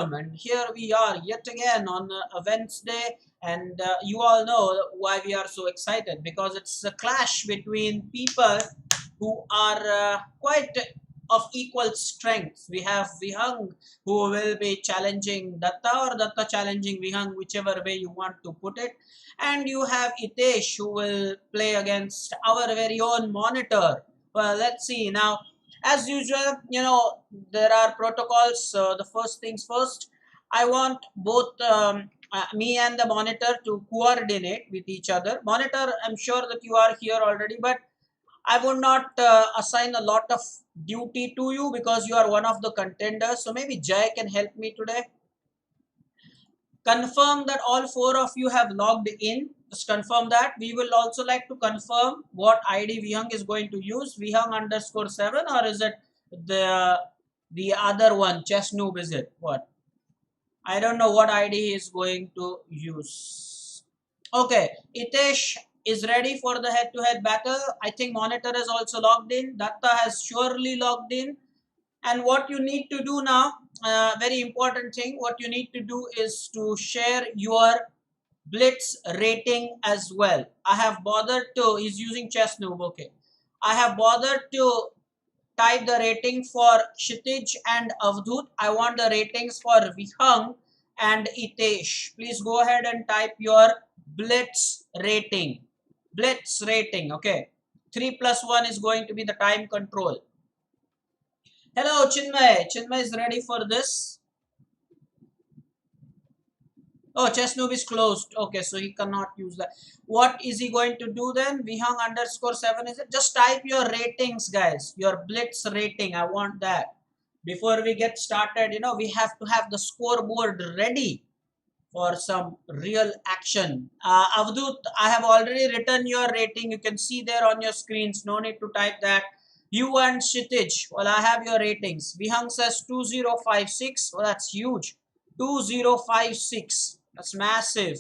And here we are yet again on a Wednesday, and you all know why we are so excited, because it's a clash between people who are quite of equal strength. We have Vihang, who will be challenging Datta, or Datta challenging Vihang, whichever way you want to put it. And you have Itesh, who will play against our very own monitor. Well, let's see now. As usual, there are protocols. So the first things first, I want both me and the monitor to coordinate with each other. Monitor, I'm sure that you are here already, but I would not assign a lot of duty to you because you are one of the contenders. So maybe Jay can help me today. Confirm that all four of you have logged in. Just confirm that. We will also like to confirm what ID Vihang is going to use. Vihang underscore 7, or is it the other one, chess noob, is it? What? I don't know what ID he is going to use. Okay, Itesh is ready for the head-to-head battle. I think Monitor is also logged in. Datta has surely logged in. And what you need to do now, very important thing, what you need to do is to share your blitz rating as well. I have bothered to, he's using chess noob, okay. I have bothered to type the rating for Kshitij and Avadhoot. I want the ratings for Vihang and Itesh. Please go ahead and type your blitz rating. Blitz rating, okay. 3 plus 1 is going to be the time control. Hello, Chinmay. Chinmay is ready for this. Oh, chess noob is closed. Okay, so he cannot use that. What is he going to do then? Vihang underscore 7 is it? Just type your ratings, guys. Your blitz rating. I want that. Before we get started, we have to have the scoreboard ready for some real action. Avadhoot, I have already written your rating. You can see there on your screens. No need to type that. You and Kshitij, well, I have your ratings. Vihang says 2056. Well, that's huge. 2056. That's massive.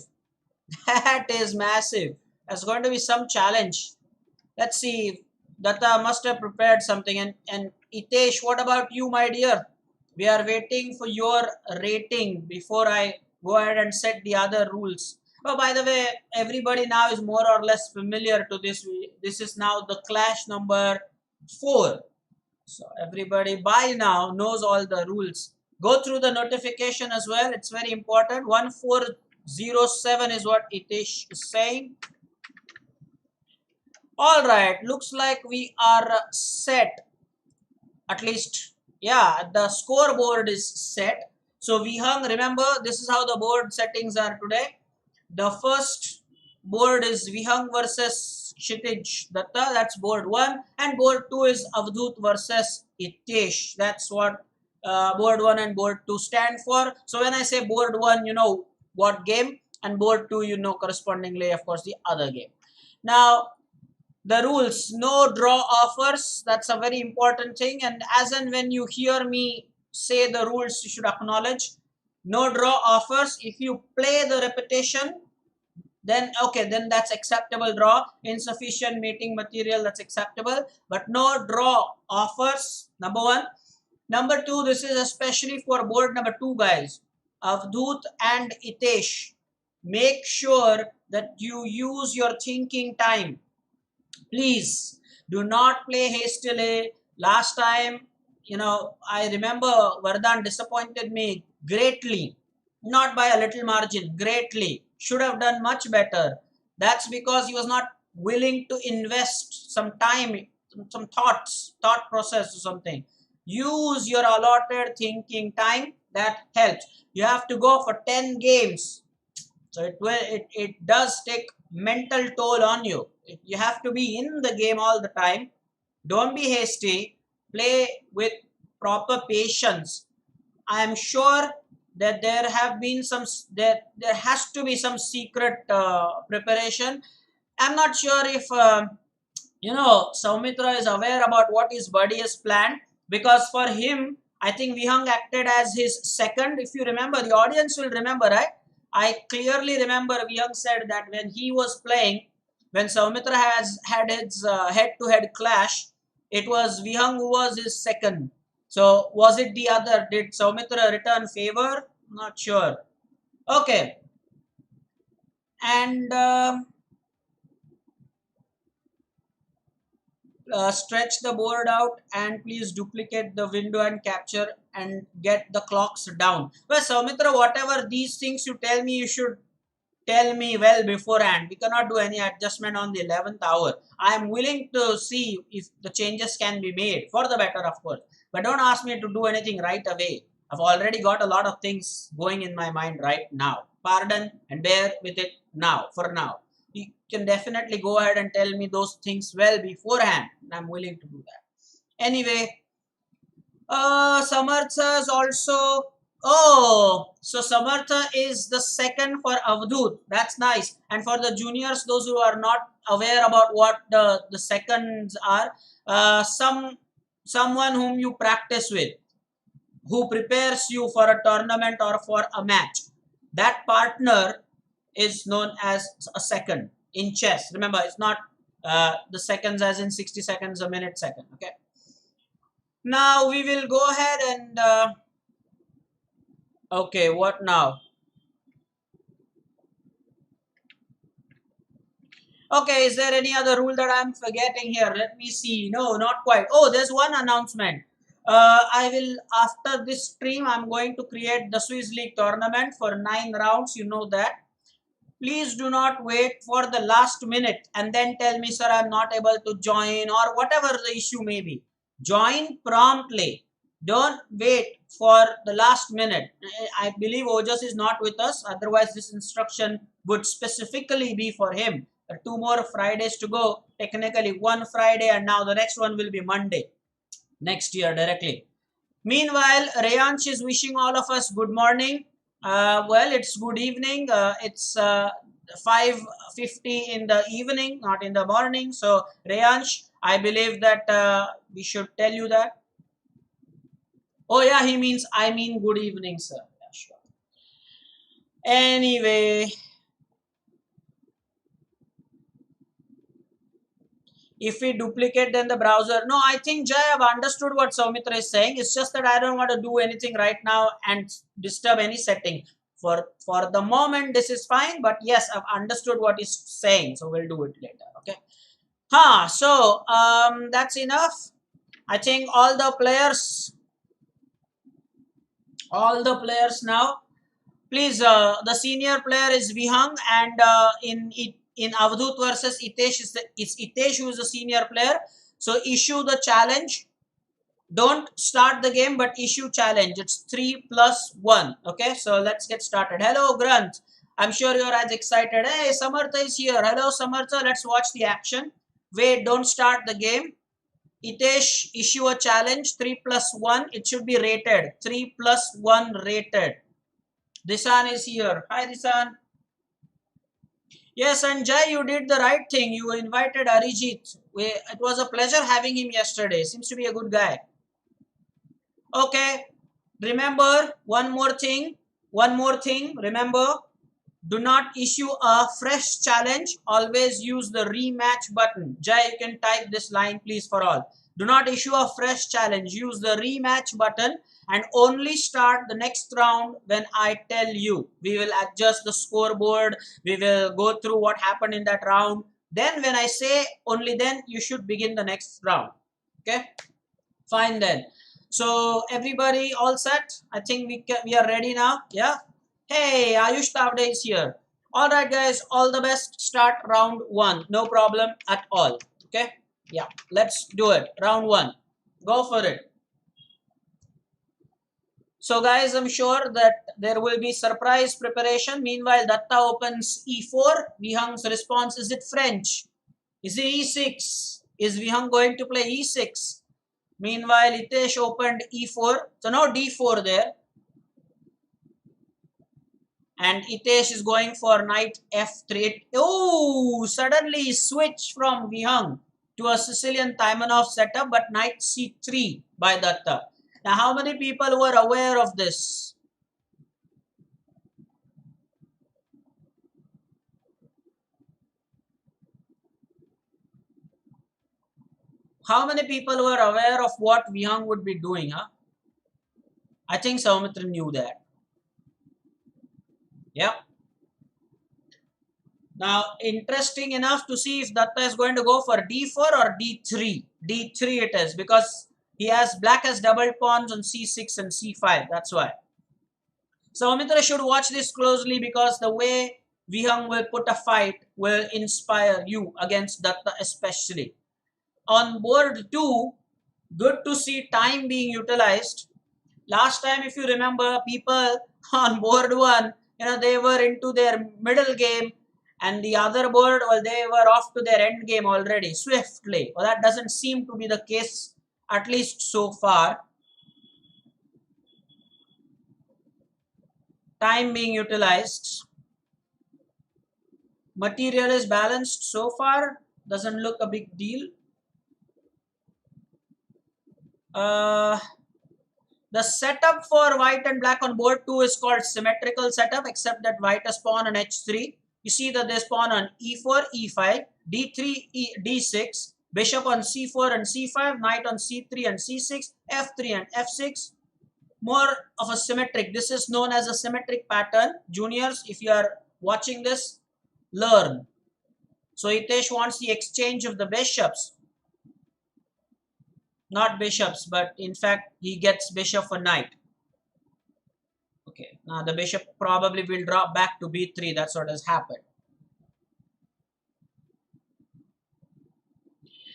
That is massive. That's going to be some challenge. Let's see. Datta must have prepared something. And Itesh, what about you, my dear? We are waiting for your rating before I go ahead and set the other rules. Oh, by the way, everybody now is more or less familiar to this. This is now the clash number 4. So everybody by now knows all the rules. Go through the notification as well. It's very important. 1407 is what Itesh is saying. All right. Looks like we are set. At least, yeah, the scoreboard is set. So Vihang, remember, this is how the board settings are today. The first board is Vihang versus Kshitij Datta. That's board 1. And board 2 is Avadhoot versus Itesh. That's what board 1 and board 2 stand for. So when I say board 1, you know what game, and board 2, you know correspondingly, of course, the other game. Now, the rules: no draw offers. That's a very important thing, and as and when you hear me say the rules, you should acknowledge no draw offers. If you play the repetition, then okay, then that's acceptable draw. Insufficient mating material, that's acceptable, but no draw offers, number 1. Number 2, this is especially for board number 2, guys. Avadhoot and Itesh, make sure that you use your thinking time. Please do not play hastily. Last time, I remember Vardhan disappointed me greatly. Not by a little margin, greatly. Should have done much better. That's because he was not willing to invest some time, some thought process or something. Use your allotted thinking time. That helps. You have to go for 10 games. So it does take mental toll on you. You have to be in the game all the time. Don't be hasty. Play with proper patience. I am sure that there has to be some secret preparation. I'm not sure if Soumitra is aware about what his buddy has planned, because for him, I think Vihang acted as his second. If you remember, the audience will remember, right? I clearly remember Vihang said that when he was playing, when Soumitra has had his head-to-head clash, it was Vihang who was his second. So was it the other? Did Soumitra return favor? Not sure. Okay. And stretch the board out and please duplicate the window and capture and get the clocks down. Well, Saumitra, whatever these things you tell me, you should tell me well beforehand. We cannot do any adjustment on the 11th hour. I am willing to see if the changes can be made for the better, of course. But don't ask me to do anything right away. I've already got a lot of things going in my mind right now. Pardon and bear with it now, for now. You can definitely go ahead and tell me those things well beforehand. I'm willing to do that. Anyway, Samartha is also. Oh, so Samartha is the second for Avadhoot. That's nice. And for the juniors, those who are not aware about what the seconds are, someone whom you practice with, who prepares you for a tournament or for a match. That partner is known as a second in chess. Remember, it's not the seconds as in 60 seconds, a minute, second. Okay. Now we will go ahead and okay, what now? Okay, is there any other rule that I'm forgetting here? Let me see. No, not quite. Oh, there's one announcement. I will, after this stream, I'm going to create the Swiss League tournament for 9 rounds. You know that. Please do not wait for the last minute and then tell me, sir, I'm not able to join or whatever the issue may be. Join promptly. Don't wait for the last minute. I believe Ojas is not with us. Otherwise, this instruction would specifically be for him. 2 more Fridays to go. Technically, one Friday and now the next one will be Monday. Next year directly. Meanwhile, Rayansh is wishing all of us good morning. Well, it's good evening. It's 5:50 in the evening, not in the morning. So, Rayansh, I believe that we should tell you that. Oh, yeah, he means, I mean, good evening, sir. Yeah, sure. Anyway, if we duplicate then the browser, no, I think Jay, I've understood what Soumitra is saying. It's just that I don't want to do anything right now and disturb any setting. For the moment this is fine, but yes, I've understood what he's saying, so we'll do it later. Okay. So that's enough. I think all the players now. Please, the senior player is Vihang, and in Avadhoot versus Itesh it's Itesh who is the senior player. So issue the challenge. Don't start the game, but issue challenge. It's 3+1. Okay, so let's get started. Hello, Grant. I'm sure you're as excited. Hey, Samartha is here. Hello, Samartha. Let's watch the action. Wait, don't start the game. Itesh, issue a challenge. 3+1. It should be rated. 3+1 rated. Disan is here. Hi, Disan. Yes, and Jai, you did the right thing. You invited Arijit. It was a pleasure having him yesterday. Seems to be a good guy. Okay. Remember, one more thing. Remember, do not issue a fresh challenge. Always use the rematch button. Jai, you can type this line, please, for all. Do not issue a fresh challenge. Use the rematch button and only start the next round when I tell you. We will adjust the scoreboard. We will go through what happened in that round. Then when I say only then, you should begin the next round. Okay? Fine then. So everybody all set? I think we are ready now. Yeah? Hey, Ayush Tavde is here. Alright guys, all the best. Start round 1. No problem at all. Okay? Yeah, let's do it. Round 1. Go for it. So guys, I'm sure that there will be surprise preparation. Meanwhile, Datta opens E4. Vihang's response, is it French? Is it E6? Is Vihang going to play E6? Meanwhile, Itesh opened E4. So now D4 there. And Itesh is going for knight F3. Oh, suddenly switch from Vihang to a Sicilian Taimanov setup, but knight C3 by Datta. Now, how many people were aware of this? How many people were aware of what Vihang would be doing? Huh? I think Saumitra knew that. Yeah. Now, interesting enough to see if Datta is going to go for d4 or d3. D3 it is, because black has double pawns on c6 and c5. That's why. So Amitra should watch this closely, because the way Vihang will put a fight will inspire you against Datta especially. On board 2, good to see time being utilized. Last time, if you remember, people on board 1, they were into their middle game, and the other board, well, they were off to their end game already, swiftly. Well, that doesn't seem to be the case, at least so far. Time being utilized. Material is balanced so far. Doesn't look a big deal. The setup for white and black on board 2 is called symmetrical setup, except that white has pawn on h3. You see that there's pawn on e4, e5, d3, d6, bishop on c4 and c5, knight on c3 and c6, f3 and f6. More of a symmetric. This is known as a symmetric pattern. Juniors, if you are watching this, learn. So Itesh wants the exchange of the bishops. Not bishops, but in fact, he gets bishop for knight. Okay, now the bishop probably will drop back to b3. That's what has happened.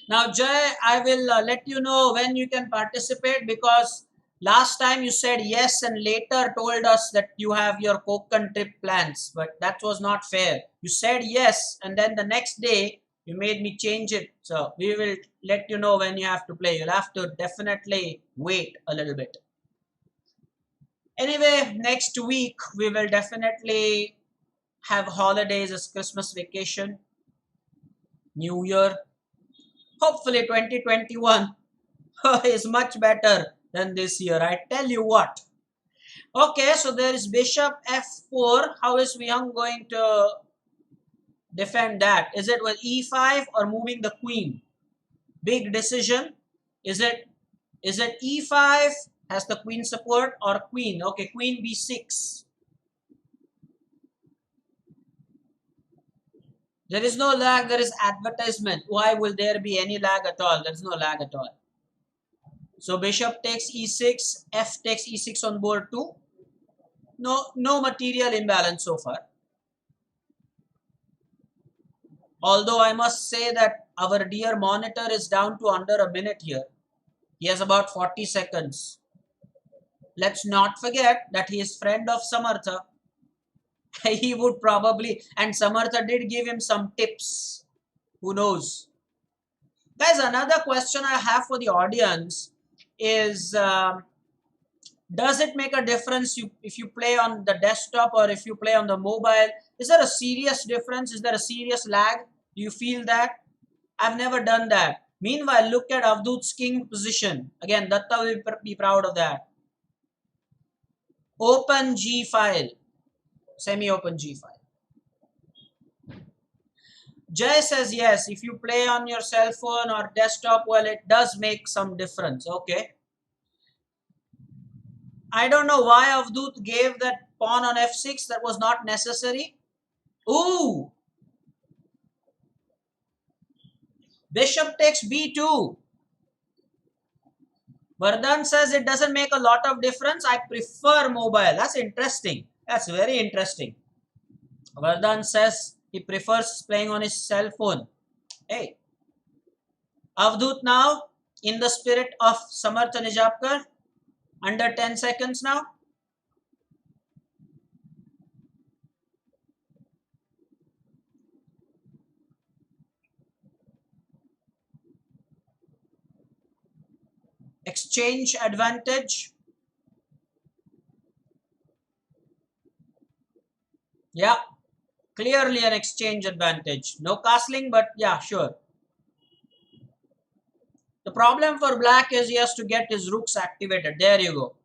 Now, Jay, I will let you know when you can participate, because last time you said yes and later told us that you have your Konkan trip plans, but that was not fair. You said yes, and then the next day you made me change it. So we will let you know when you have to play. You'll have to definitely wait a little bit. Anyway, next week we will definitely have holidays as Christmas vacation, New Year. Hopefully 2021 is much better than this year. I tell you what. Okay, so there is bishop f4. How is Vihang going to defend that? Is it with e5 or moving the queen? Big decision. Is it e5? Has the queen support, or queen? Okay, queen b6. There is no lag, there is advertisement. Why will there be any lag at all? There is no lag at all. So bishop takes e6, f takes e6 on board 2. No material imbalance so far. Although I must say that our dear monitor is down to under a minute here. He has about 40 seconds. Let's not forget that he is friend of Samartha. He would probably, and Samartha did give him some tips. Who knows? Guys, another question I have for the audience is, does it make a difference if you play on the desktop or if you play on the mobile? Is there a serious difference? Is there a serious lag? Do you feel that? I've never done that. Meanwhile, look at Avadhoot's king position. Again, Datta will be proud of that. Open G file. Semi-open G file. Jay says yes. If you play on your cell phone or desktop, well, it does make some difference. Okay. I don't know why Avadhoot gave that pawn on f6. That was not necessary. Ooh. Bishop takes b2. Vardhan says it doesn't make a lot of difference. I prefer mobile. That's interesting. That's very interesting. Vardhan says he prefers playing on his cell phone. Hey. Avadhoot now, in the spirit of Samartha Nijapkar, under 10 seconds now. Exchange advantage. Yeah, clearly an exchange advantage. No castling, but yeah, sure. The problem for black is he has to get his rooks activated. There you go.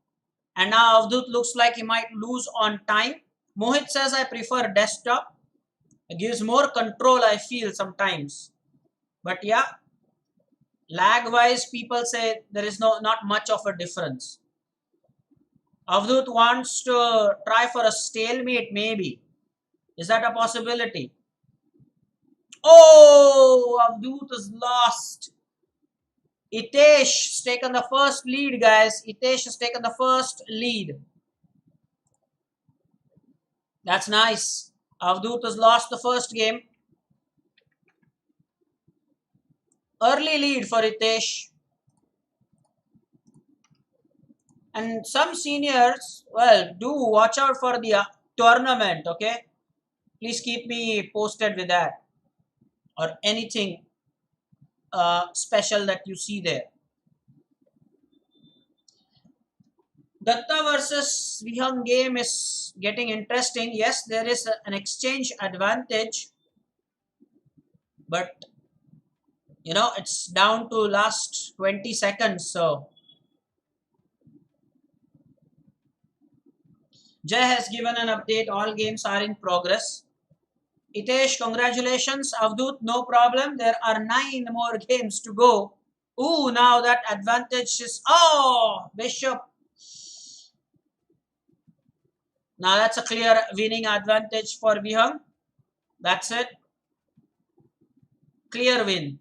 And now Avadhoot looks like he might lose on time. Mohit says I prefer desktop. It gives more control, I feel, sometimes. But yeah, lag wise, people say there is not much of a difference. Avadhoot wants to try for a stalemate, maybe. Is that a possibility? Oh, Avadhoot is lost. Itesh has taken the first lead, guys. Itesh has taken the first lead. That's nice. Avadhoot has lost the first game. Early lead for Itesh. And some seniors, well, do watch out for the tournament, okay? Please keep me posted with that or anything special that you see there. Datta versus Vihang game is getting interesting. Yes, there is an exchange advantage, but you know, it's down to last 20 seconds. So Jay has given an update. All games are in progress. Itesh, congratulations. Avadhoot, no problem. There are 9 more games to go. Ooh, now that advantage is... Oh, Bishop. Now that's a clear winning advantage for Vihang. That's it. Clear win.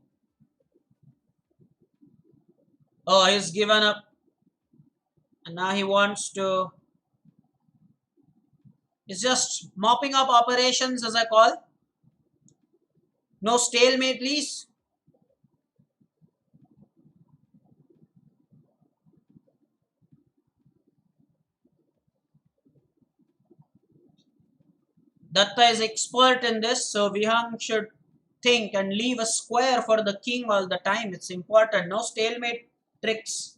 Oh, he's given up. And now he wants to... He's just mopping up operations, as I call. No stalemate, please. Datta is expert in this, so Vihang should think and leave a square for the king all the time. It's important. No stalemate tricks.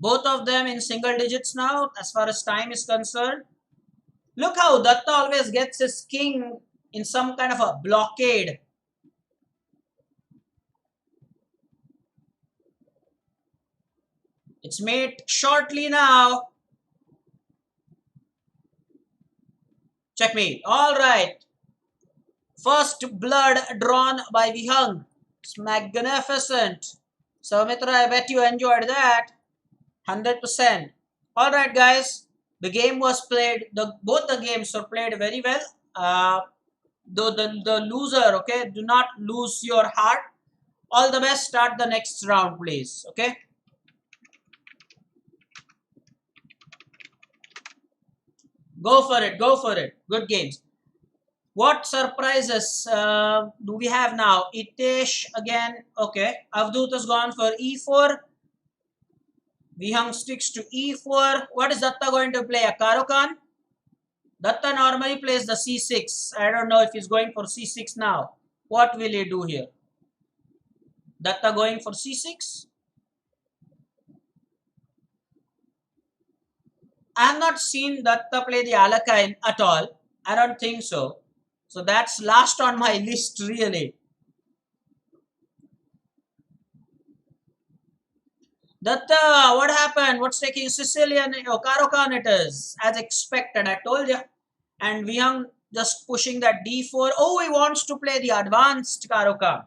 Both of them in single digits now as far as time is concerned. Look how Datta always gets his king in some kind of a blockade. It's mate shortly now. Checkmate. All right. First blood drawn by Vihang. It's magnificent. So Mitra, I bet you enjoyed that. 100%. All right, guys. The game was played. Both the games were played very well. Though the loser, okay, do not lose your heart. All the best. Start the next round, please. Okay. Go for it. Go for it. Good games. What surprises do we have now? Itesh again. Okay. Avadhoot has gone for e4. Vihang sticks to e4. What is Datta going to play? A Karokan? Datta normally plays the c6. I don't know if he's going for c6 now. What will he do here? Datta going for c6? I have not seen Datta play the Alakain at all. I don't think so. So that's last on my list, really. Datta, what happened? What's taking Sicilian? Oh, Karokan it is, as expected. I told you. And Vihang just pushing that d4. Oh, he wants to play the advanced Karokan.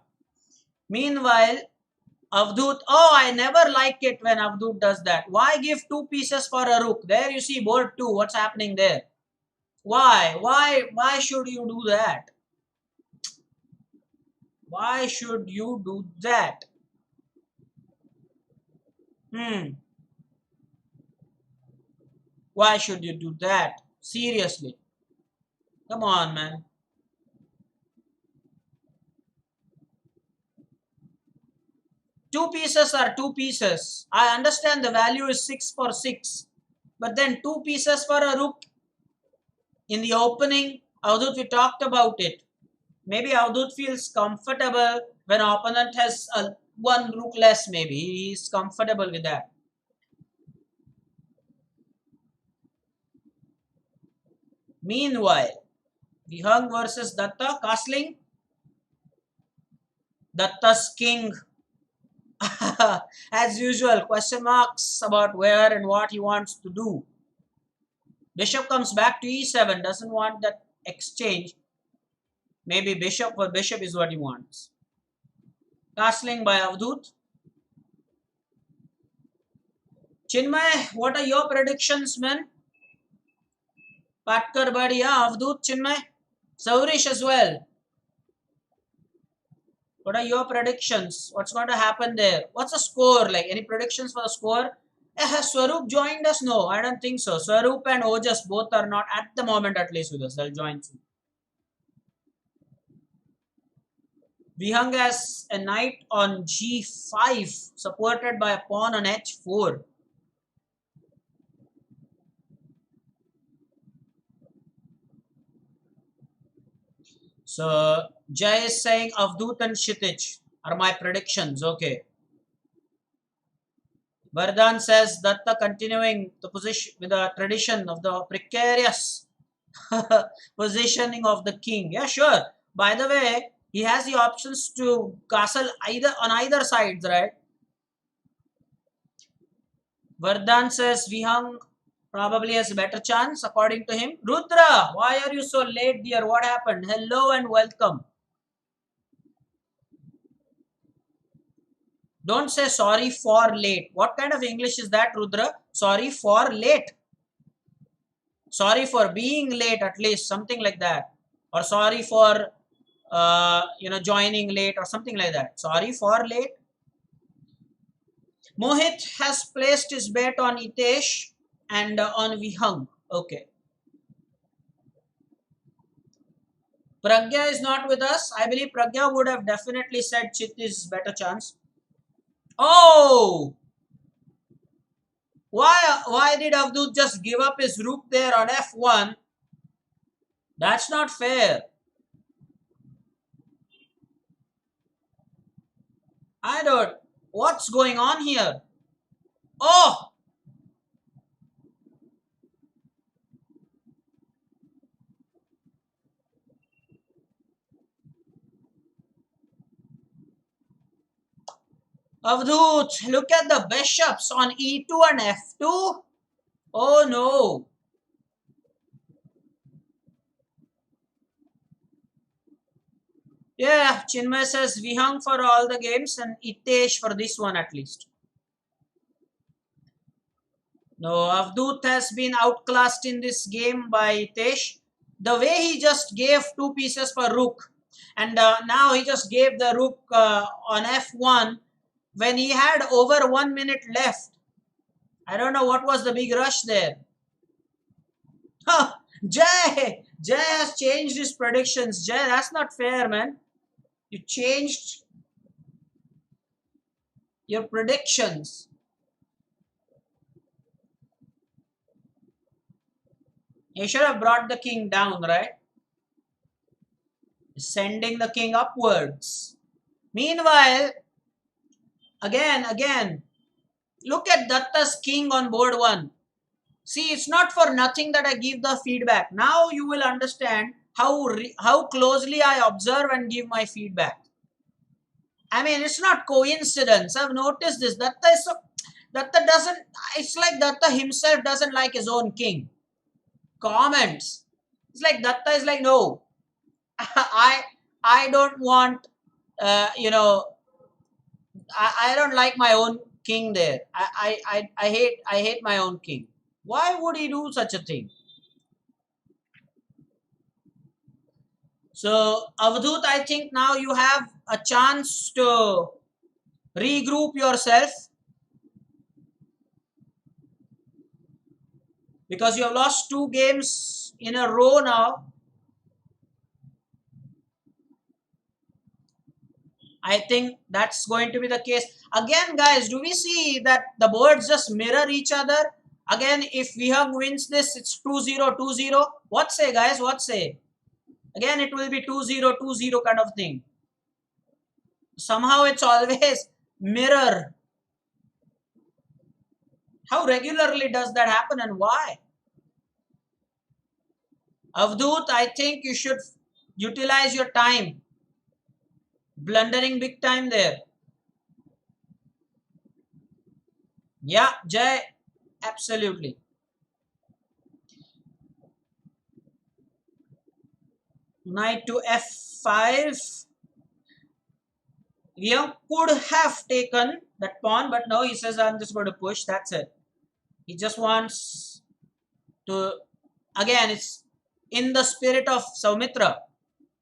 Meanwhile, Avadhoot, oh, I never like it when Avadhoot does that. Why give 2 pieces for a rook? There you see board 2. What's happening there? Why? Why should you do that? Why should you do that? Why should you do that? Seriously. Come on, man. Two pieces are 2 pieces. I understand the value is 6 for 6. But then 2 pieces for a rook. In the opening, Avadhoot, we talked about it. Maybe Avadhoot feels comfortable when opponent has one rook less, maybe. He is comfortable with that. Meanwhile, Vihang versus Datta, castling. Datta's king. As usual, question marks about where and what he wants to do. Bishop comes back to e7, doesn't want that exchange. Maybe bishop for bishop is what he wants. Castling by Avadhoot. Chinmay, what are your predictions, man? Patkar Badia, Avadhoot, Chinmay. Saurish as well. What are your predictions? What's going to happen there? What's the score? Like any predictions for the score? Has Swaroop joined us? No, I don't think so. Swaroop and Ojas both are not at the moment at least with us. They'll join soon. Vihang has a knight on g5 supported by a pawn on h4. So Jay is saying Avadhoot and Kshitij are my predictions. Okay. Vardhan says Datta continuing the position with the tradition of the precarious positioning of the king. Yeah, sure. By the way, he has the options to castle either on either sides, right? Vardhan says Vihang probably has a better chance according to him. Rudra, why are you so late, dear? What happened? Hello and welcome. Don't say sorry for late. What kind of English is that, Rudra? Sorry for late. Sorry for being late, at least something like that, or sorry for joining late or something like that. Sorry for late. Mohit has placed his bet on Itesh and on Vihang. Okay. Pragya is not with us. I believe Pragya would have definitely said Chit is better chance. Oh, why did Avadhoot just give up his rook there on f1? That's not fair. I don't. What's going on here? Oh, Avadhoot, look at the bishops on e2 and f2. Oh no. Yeah, Chinmay says Vihang for all the games and Itesh for this one at least. No, Avadhoot has been outclassed in this game by Itesh. The way he just gave two pieces for rook, and now he just gave the rook on f1 when he had over 1 minute left. I don't know what was the big rush there. Jay has changed his predictions. Jay, that's not fair, man. You changed your predictions. You should have brought the king down, right? Sending the king upwards. Meanwhile, again, look at Datta's king on board 1. See, it's not for nothing that I give the feedback. Now you will understand how closely I observe and give my feedback. I mean, it's not coincidence. I've noticed this. Datta doesn't. It's like Datta himself doesn't like his own king. Comments. It's like Datta is like, no, I don't want. I don't like my own king there. I hate my own king. Why would he do such a thing? So Avadhoot, I think now you have a chance to regroup yourself because you have lost 2 games in a row now. I think that's going to be the case. Again, guys, do we see that the boards just mirror each other? Again, if Vihang wins this, it's 2-0, 2-0. What say, guys? What say? Again, it will be 2-0, 2-0 kind of thing. Somehow it's always mirror. How regularly does that happen and why? Avadhoot, I think you should utilize your time. Blundering big time there. Yeah, Jay, absolutely. Knight to f5. Vihang could have taken that pawn, but no, he says, I'm just going to push. That's it. He just wants to, again, it's in the spirit of Saumitra.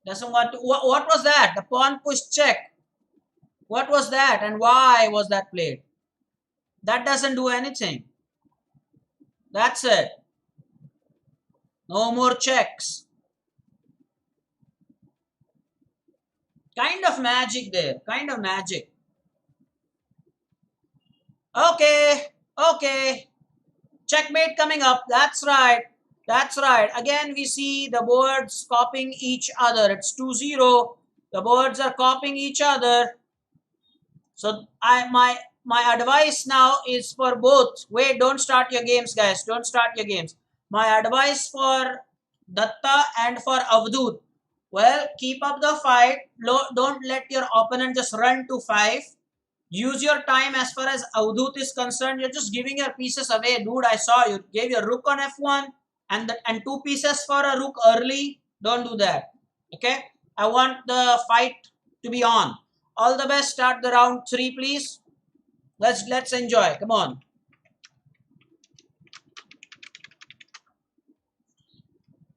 Doesn't want to, what was that? The pawn push check. What was that and why was that played? That doesn't do anything. That's it. No more checks. Kind of magic there. Kind of magic. Okay. Okay. Checkmate coming up. That's right. That's right. Again, we see the boards copying each other. It's 2-0. The boards are copying each other. So my advice now is for both. Wait, don't start your games, guys. Don't start your games. My advice for Datta and for Avadhoot. Well, keep up the fight. Don't let your opponent just run to 5. Use your time. As far as Avadhoot is concerned, you're just giving your pieces away. Dude, I saw you gave your rook on f1 and 2 pieces for a rook early. Don't do that. Okay? I want the fight to be on. All the best. Start the round 3, please. Let's enjoy. Come on.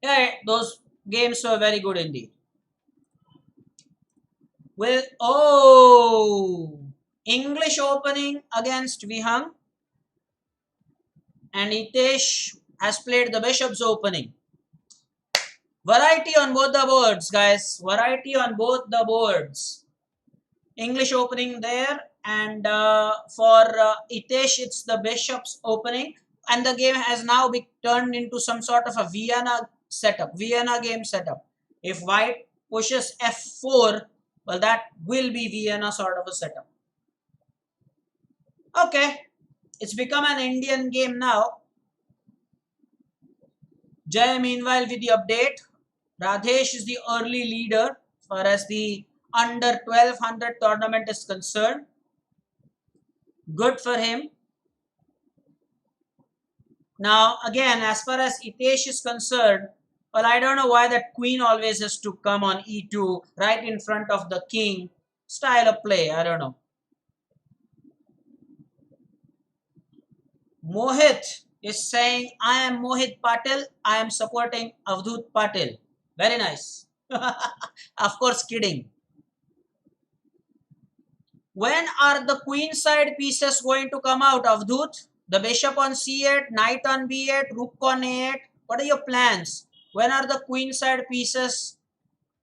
Yeah, those games were very good indeed. Well, English opening against Vihang, and Itesh has played the Bishop's opening. Variety on both the boards, guys. Variety on both the boards. English opening there, and for Itesh, it's the Bishop's opening, and the game has now been turned into some sort of a Vienna setup, Vienna game setup. If White pushes f4, well, that will be Vienna sort of a setup. Okay, it's become an Indian game now. Jay, meanwhile, with the update, Radhesh is the early leader as far as the under 1200 tournament is concerned. Good for him. Now, again, as far as Itesh is concerned, well, I don't know why that queen always has to come on e2 right in front of the king. Style of play, I don't know. Mohit is saying, I am Mohit Patil. I am supporting Avadhoot Patil. Very nice. Of course, kidding. When are the queen side pieces going to come out, Avadhoot? The bishop on c8, knight on b8, rook on a8. What are your plans? When are the queen side pieces,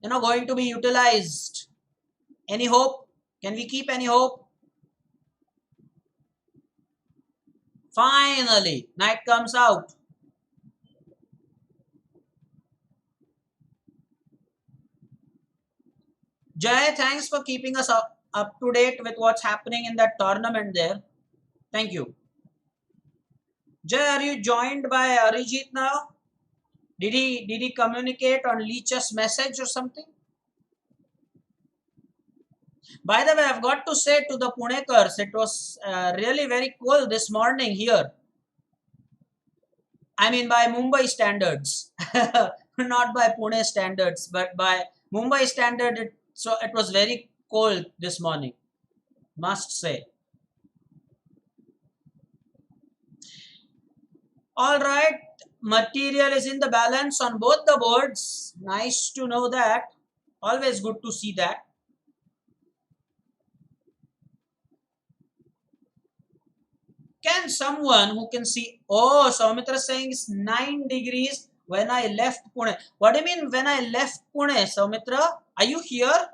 going to be utilized? Any hope? Can we keep any hope? Finally, knight comes out. Jay, thanks for keeping us up to date with what's happening in that tournament there. Thank you. Jay, are you joined by Arijit now? Did he communicate on Leech's message or something? By the way, I've got to say to the Punekars, it was really very cool this morning here. I mean, by Mumbai standards, not by Pune standards, but by Mumbai standard. So it was very cold this morning, must say. All right, material is in the balance on both the boards. Nice to know that. Always good to see that. Can someone who can see, Saumitra saying it's 9 degrees when I left Pune. What do you mean when I left Pune, Saumitra? Are you here?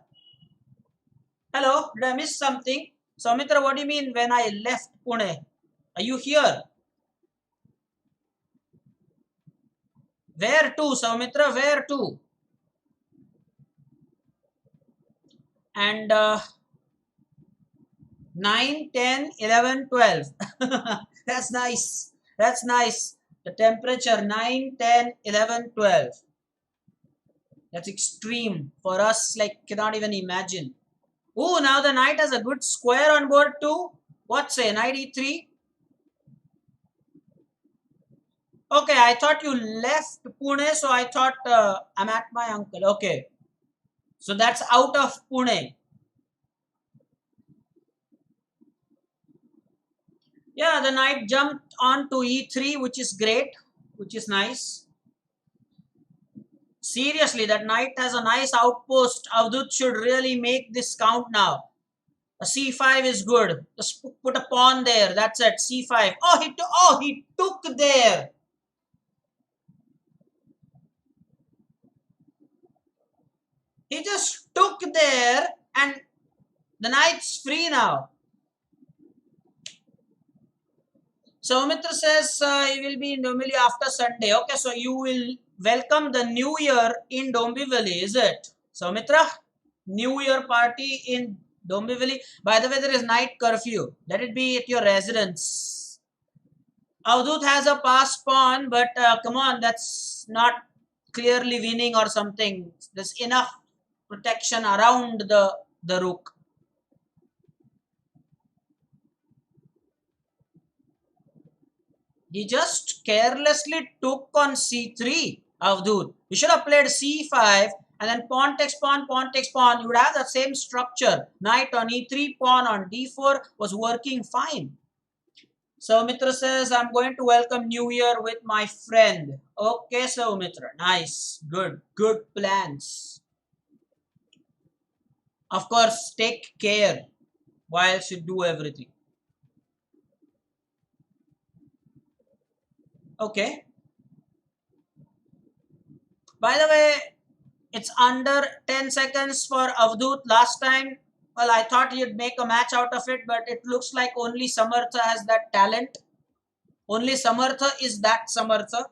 Hello, did I miss something? Saumitra, what do you mean when I left Pune? Are you here? Where to, Saumitra? Where to? And 9, 10, 11, 12. That's nice. That's nice. The temperature 9, 10, 11, 12. That's extreme for us, like cannot even imagine. Oh, now the knight has a good square on board too. What say, knight e3? Okay, I thought you left Pune, so I thought I'm at my uncle. Okay. So that's out of Pune. Yeah, the knight jumped on to e3, which is great, which is nice. Seriously, that knight has a nice outpost. Avadhoot should really make this count now. A c5 is good. Just put a pawn there. That's it. c5. He took there. He just took there, and the knight's free now. Soumitra says he will be in Dombivli after Sunday. Okay, so you will welcome the New Year in Dombivli, is it? Soumitra, New Year party in Dombivli. By the way, there is night curfew. Let it be at your residence. Avadhoot has a pass pawn, but come on, that's not clearly winning or something. There's enough protection around the rook. He just carelessly took on c3, Avadhoot. You should have played c5 and then pawn takes pawn, pawn takes pawn. You would have the same structure. Knight on e3, pawn on d4 was working fine. Soumitra says, I'm going to welcome New Year with my friend. Okay, Soumitra. Nice. Good. Good plans. Of course, take care whilst you do everything. Okay. By the way, it's under 10 seconds for Avadhoot. Last time, well, I thought he'd make a match out of it, but it looks like only Samartha has that talent. Only Samartha is that Samartha.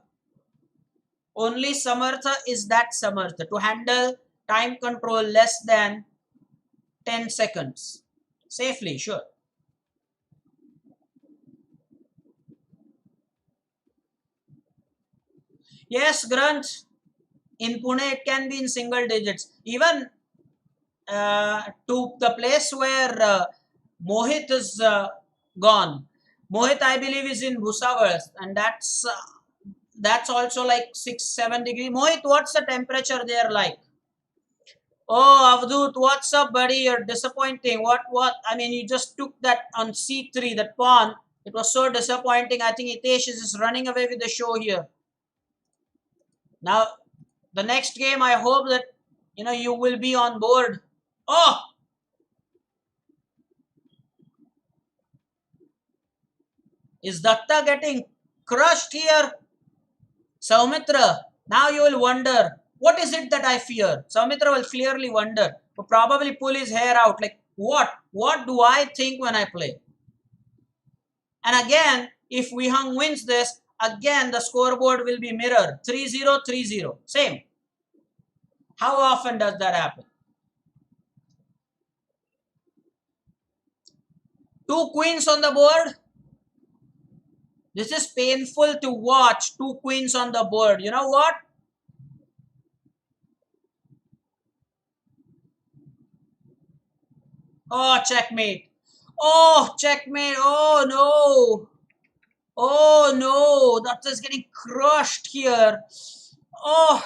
Only Samartha is that Samartha to handle time control less than 10 seconds. Safely, sure. Yes, Grunth. In Pune, it can be in single digits. Even to the place where Mohit is gone. Mohit, I believe, is in Bhusawal, and that's also like 6-7 degrees. Mohit, what's the temperature there like? Oh, Avadhoot, what's up, buddy? You're disappointing. What? I mean, you just took that on c3, that pawn. It was so disappointing. I think Itesh is just running away with the show here. Now, the next game, I hope that you will be on board. Oh, is Datta getting crushed here? Soumitra, now you will wonder, what is it that I fear? Soumitra will clearly wonder, will probably pull his hair out like, what? What do I think when I play? And again, if Vihang wins this, again the scoreboard will be mirrored. 3-0, 3-0. Same. How often does that happen? Two queens on the board. This is painful to watch. Two queens on the board. You know what? Oh, checkmate. Oh, checkmate. Oh, no. Oh, no. That is getting crushed here. Oh,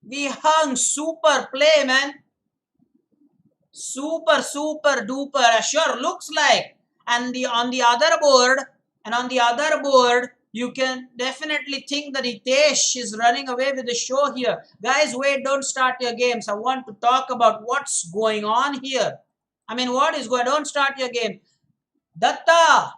Vihang. Super play, man. Super, super duper. Sure, looks like. And on the other board, you can definitely think that Itesh is running away with the show here. Guys, wait, don't start your games. I want to talk about what's going on here. I mean, what is going on? Don't start your game. Datta,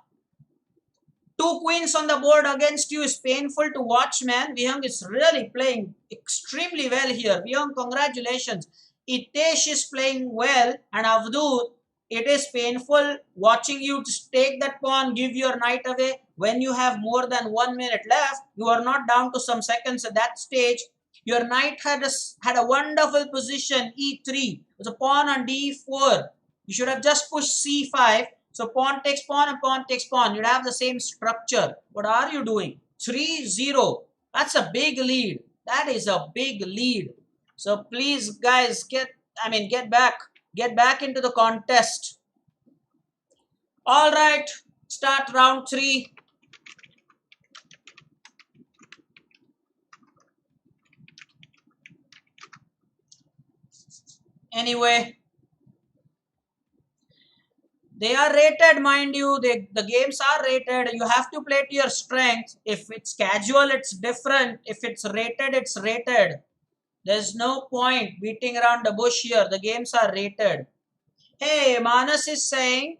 two queens on the board against you is painful to watch, man. Vihang is really playing extremely well here. Vihang, congratulations. Itesh is playing well, and Avadhoot, it is painful watching you to take that pawn, give your knight away. When you have more than 1 minute left, you are not down to some seconds at that stage. Your knight had a wonderful position, e3. It was a pawn on d4. You should have just pushed c5. So pawn takes pawn and pawn takes pawn. You'd have the same structure. What are you doing? 3-0. That's a big lead. That is a big lead. So please, guys, get back. Get back into the contest. All right. Start round 3. Anyway, They are rated, mind you. The games are rated. You have to play to your strength. If it's casual, it's different. If it's rated, it's rated. There's no point beating around the bush here. The games are rated. Hey, Manas is saying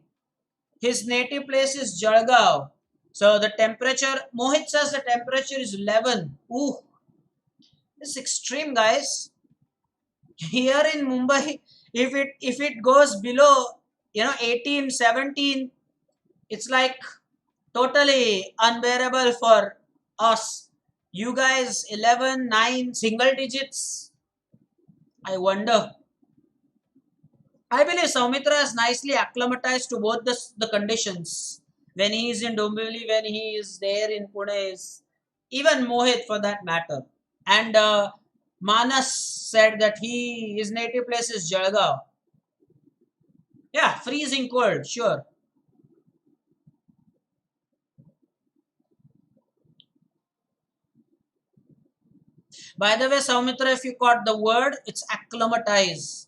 his native place is Jalgaon. So the temperature, Mohit says the temperature is 11. Ooh, this is extreme, guys. Here in Mumbai, if it goes below, 18, 17, it's like totally unbearable for us. You guys, 11, 9, single digits. I wonder. I believe Saumitra is nicely acclimatized to both the conditions. When he is in Dombivli, when he is there in Pune, is even Mohit for that matter. And Manas said that his native place is Jalgaon. Yeah, freezing cold, sure. By the way, Saumitra, if you caught the word, it's acclimatize.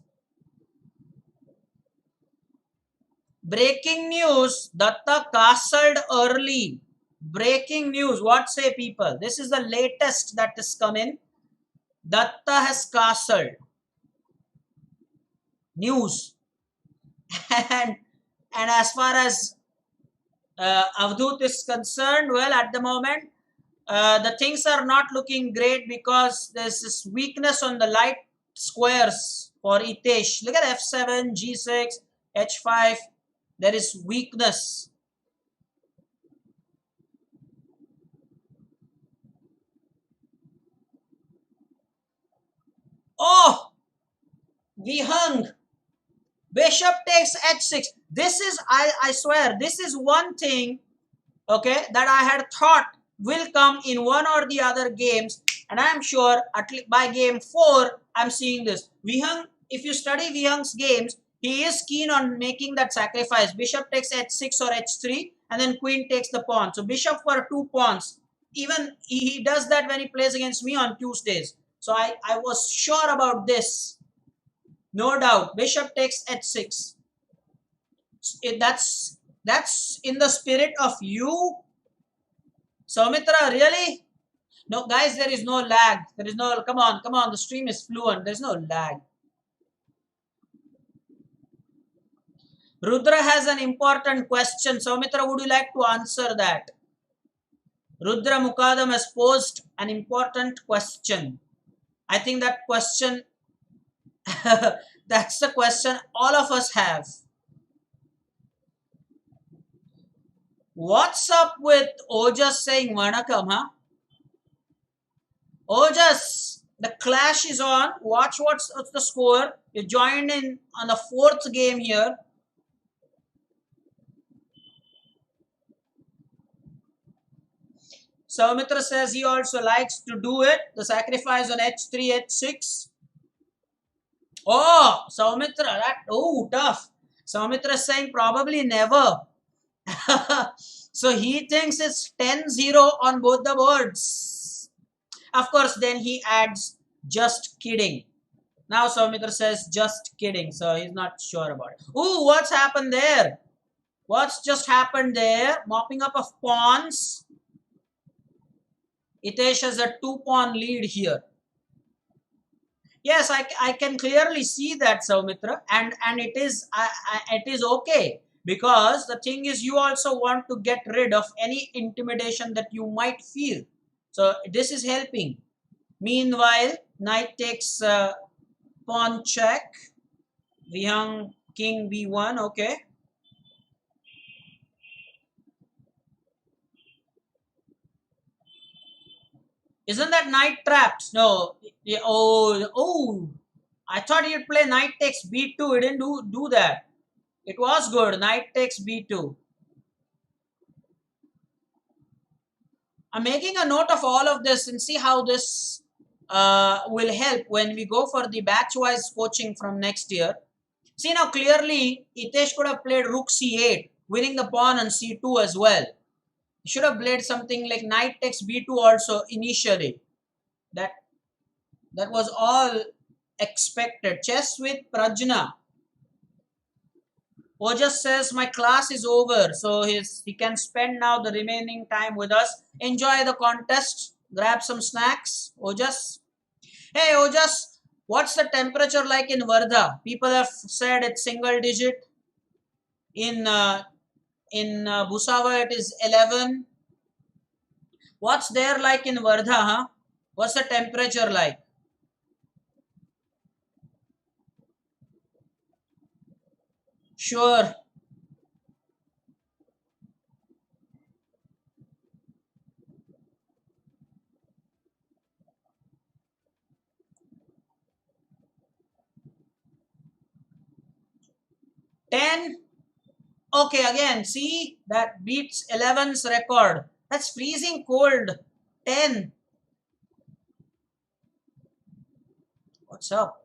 Breaking news, Datta castled early. Breaking news, what say people? This is the latest that is coming. Datta has castled. News. and and as far as Avadhoot is concerned, well, at the moment, the things are not looking great because there's this weakness on the light squares for Itesh. Look at F7, G6, H5. There is weakness. Oh, Vihang. Bishop takes H6. This is, I swear, this is one thing, okay, that I had thought will come in one or the other games. And I'm sure at least by game 4, I'm seeing this. Vihang, if you study Vihang's games, he is keen on making that sacrifice. Bishop takes H6 or H3 and then queen takes the pawn. So bishop for 2 pawns. Even he does that when he plays against me on Tuesdays. So I was sure about this. No doubt. Bishop takes H6. That's in the spirit of you, Saumitra, really? No, guys, there is no lag. There is no, come on, the stream is fluent. There's no lag. Rudra has an important question. Saumitra, would you like to answer that? Rudra Mukadam has posed an important question. I think that question, that's the question all of us have. What's up with Ojas saying Vanakam, huh? Ojas, the clash is on. Watch what's the score. You joined in on the 4th game here. Saumitra says he also likes to do it. The sacrifice on H3, H6. Oh, Saumitra, tough. Saumitra is saying probably never. So he thinks it's 10-0 on both the boards. Of course, then he adds, just kidding. Now Saumitra says, just kidding. So he's not sure about it. Ooh, what's happened there? What's just happened there? Mopping up of pawns. Itesh has a 2-pawn lead here. Yes, I can clearly see that, Saumitra, and it is okay, because the thing is, you also want to get rid of any intimidation that you might feel. So this is helping. Meanwhile, knight takes pawn check. Vihang king b1. Okay. Isn't that knight trapped? No. Oh. I thought he'd play knight takes b2. He didn't do that. It was good. Knight takes b2. I'm making a note of all of this and see how this will help when we go for the batch-wise coaching from next year. See, now clearly Itesh could have played rook c8, winning the pawn on c2 as well. He should have played something like knight takes b2 also initially. That was all expected. Chess with Prajna. Ojas says my class is over, so he can spend now the remaining time with us. Enjoy the contest. Grab some snacks. Ojas. Hey Ojas, what's the temperature like in Vardha? People have said it's single digit. In Bhusavar it is 11. What's there like in Vardha, huh? What's the temperature like? Sure. Ten. Okay, again, see, that beats 11's record. That's freezing cold. 10. What's up?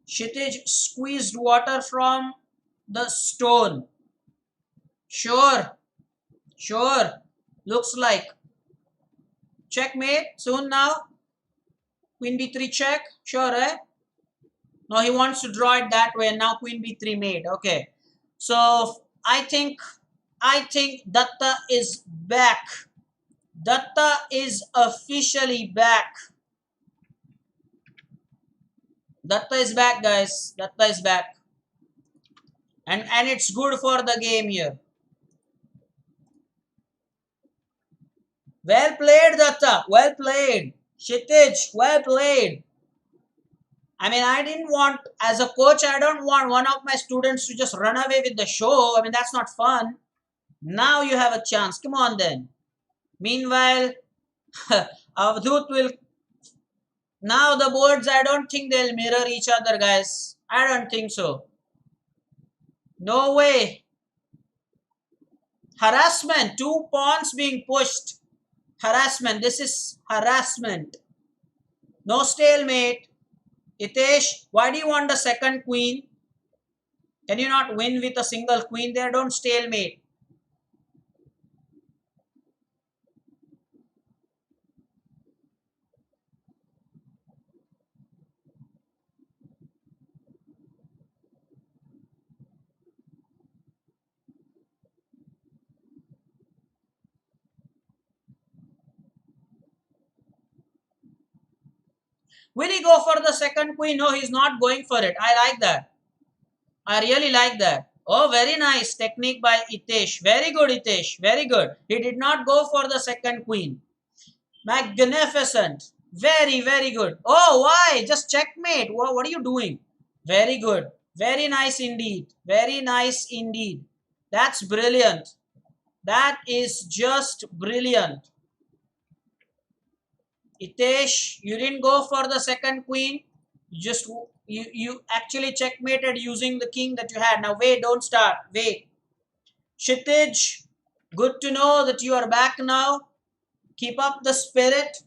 Kshitij squeezed water from the stone. Sure, sure. Looks like. Checkmate soon now. Queen b3 check. Sure, eh? No, he wants to draw it that way. Now queen b3 made. Okay. So I think Datta is back. Datta is officially back. Datta is back, guys. Datta is back. And it's good for the game here. Well played, Datta. Well played. Kshitij, well played. I mean, I didn't want, as a coach, I don't want one of my students to just run away with the show. I mean, that's not fun. Now you have a chance. Come on then. Meanwhile, Avadhoot will. Now the boards, I don't think they'll mirror each other, guys. I don't think so. No way. Harassment. Two pawns being pushed. Harassment. This is harassment. No stalemate. Itesh, why do you want the second queen? Can you not win with a single queen there? Don't stalemate. Will he go for the second queen? No, he's not going for it. I like that. I really like that. Oh, very nice technique by Itesh. Very good, Itesh. Very good. He did not go for the second queen. Magnificent. Very, very good. Oh, why? Just checkmate. What are you doing? Very good. Very nice indeed. Very nice indeed. That's brilliant. That is just brilliant. Itesh, you didn't go for the second queen. You actually checkmated using the king that you had. Now wait, don't start. Wait. Kshitij, good to know that you are back now. Keep up the spirit.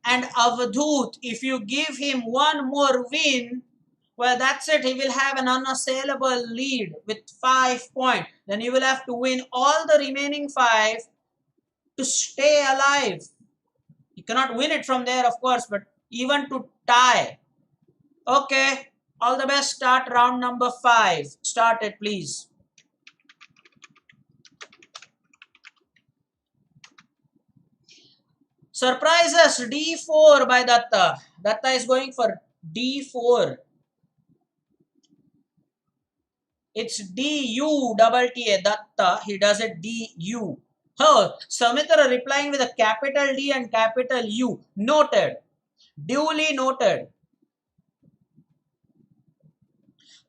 And Avadhoot, if you give him one more win, well, that's it. He will have an unassailable lead with 5 points. Then you will have to win all the remaining 5 to stay alive. You cannot win it from there, of course, but even to tie. Okay, all the best. Start round number 5. Start it, please. Surprises, d4 by Datta. Datta is going for d4. It's du double ta. Datta, he does it du. Oh, Samitra replying with a capital D and capital U. Noted. Duly noted.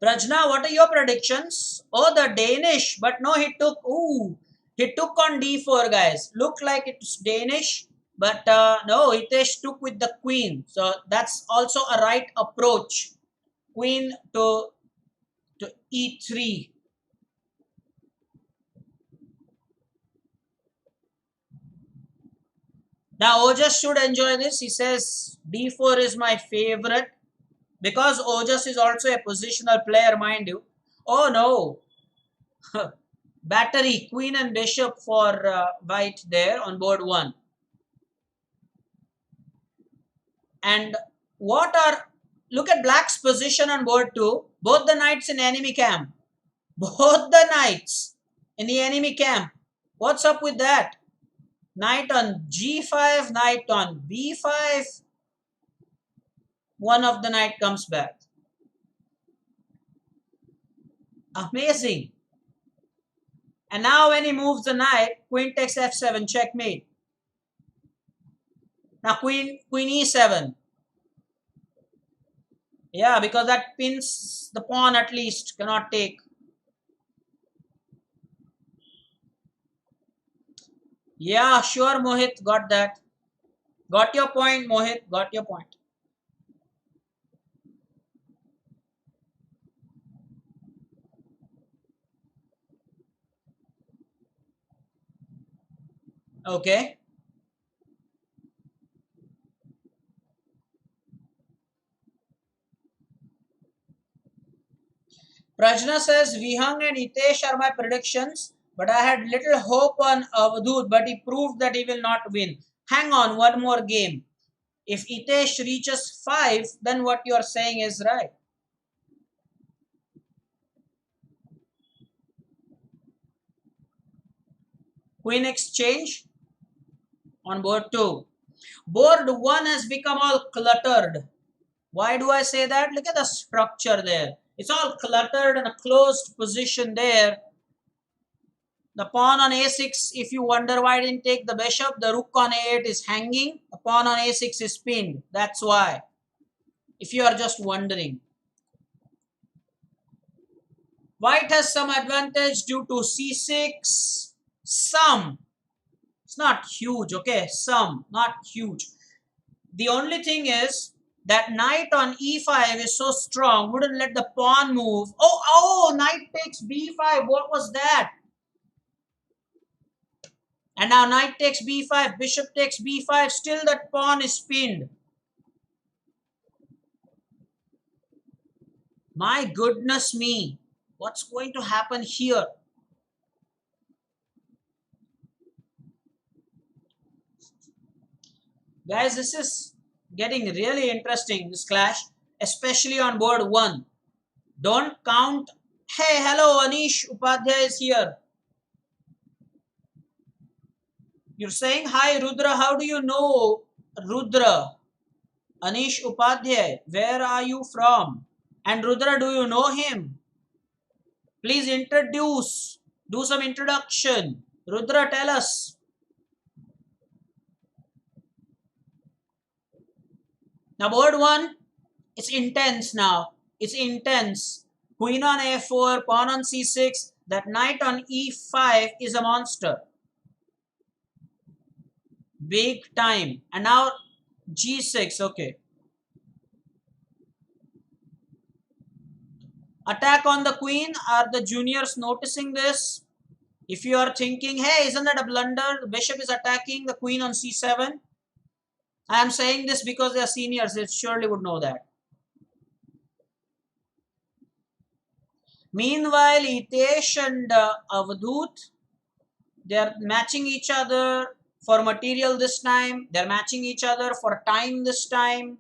Prajna, what are your predictions? Oh, the Danish. But no, he took on d4, guys. Looked like it's Danish. But no, Hitesh took with the queen. So that's also a right approach. Queen to e3. Now Ojas should enjoy this. He says d4 is my favorite. Because Ojas is also a positional player, mind you. Oh no. Battery, queen and bishop for white there on board 1. And What are, look at black's position on board 2. Both the knights in enemy camp. Both the knights in the enemy camp. What's up with that? Knight on g5, knight on b5. One of the knight comes back. Amazing. And now when he moves the knight, queen takes f7, checkmate. Now queen e7. Yeah, because that pins the pawn at least, cannot take. Yeah, sure, Mohit, got that. Got your point, Mohit, got your point. Okay. Prajna says, Vihang and Itesh are my predictions, but I had little hope on Avadhoot, but he proved that he will not win. Hang on, one more game. If Itesh reaches 5, then what you are saying is right. Queen exchange on board 2. Board 1 has become all cluttered. Why do I say that? Look at the structure there. It's all cluttered in a closed position there. The pawn on a6, if you wonder why I didn't take the bishop, the rook on a8 is hanging. The pawn on a6 is pinned. That's why. If you are just wondering. White has some advantage due to c6. Some. It's not huge, okay? Some, not huge. The only thing is that knight on e5 is so strong, wouldn't let the pawn move. Oh, knight takes b5. What was that? And now knight takes b5, bishop takes b5. Still that pawn is pinned. My goodness me. What's going to happen here? Guys, this is getting really interesting, this clash, especially on board 1. Don't count. Hey, hello, Anish Upadhyay is here. You're saying hi, Rudra. How do you know Rudra? Anish Upadhyay, where are you from? And Rudra, do you know him? Please introduce. Do some introduction. Rudra, tell us. Now, board 1, it's intense now. It's intense. Queen on a4, pawn on c6. That knight on e5 is a monster. Big time. And now g6, okay. Attack on the queen. Are the juniors noticing this? If you are thinking, hey, isn't that a blunder? The bishop is attacking the queen on c7. I am saying this because they are seniors. They surely would know that. Meanwhile, Itesh and Avadhoot, they are matching each other for material this time. They are matching each other for time this time.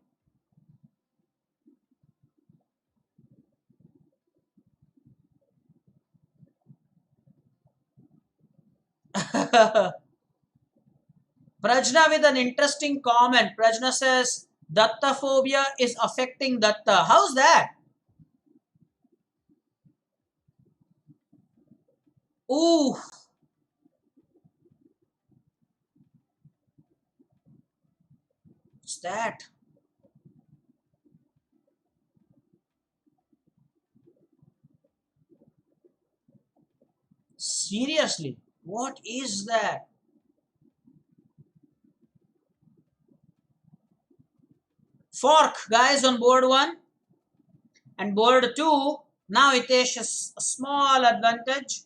Prajna with an interesting comment. Prajna says, Datta phobia is affecting Datta. How's that? Ooh. What's that? Seriously, what is that? Fork, guys, on board 1 and board 2. Now Itesh has a small advantage.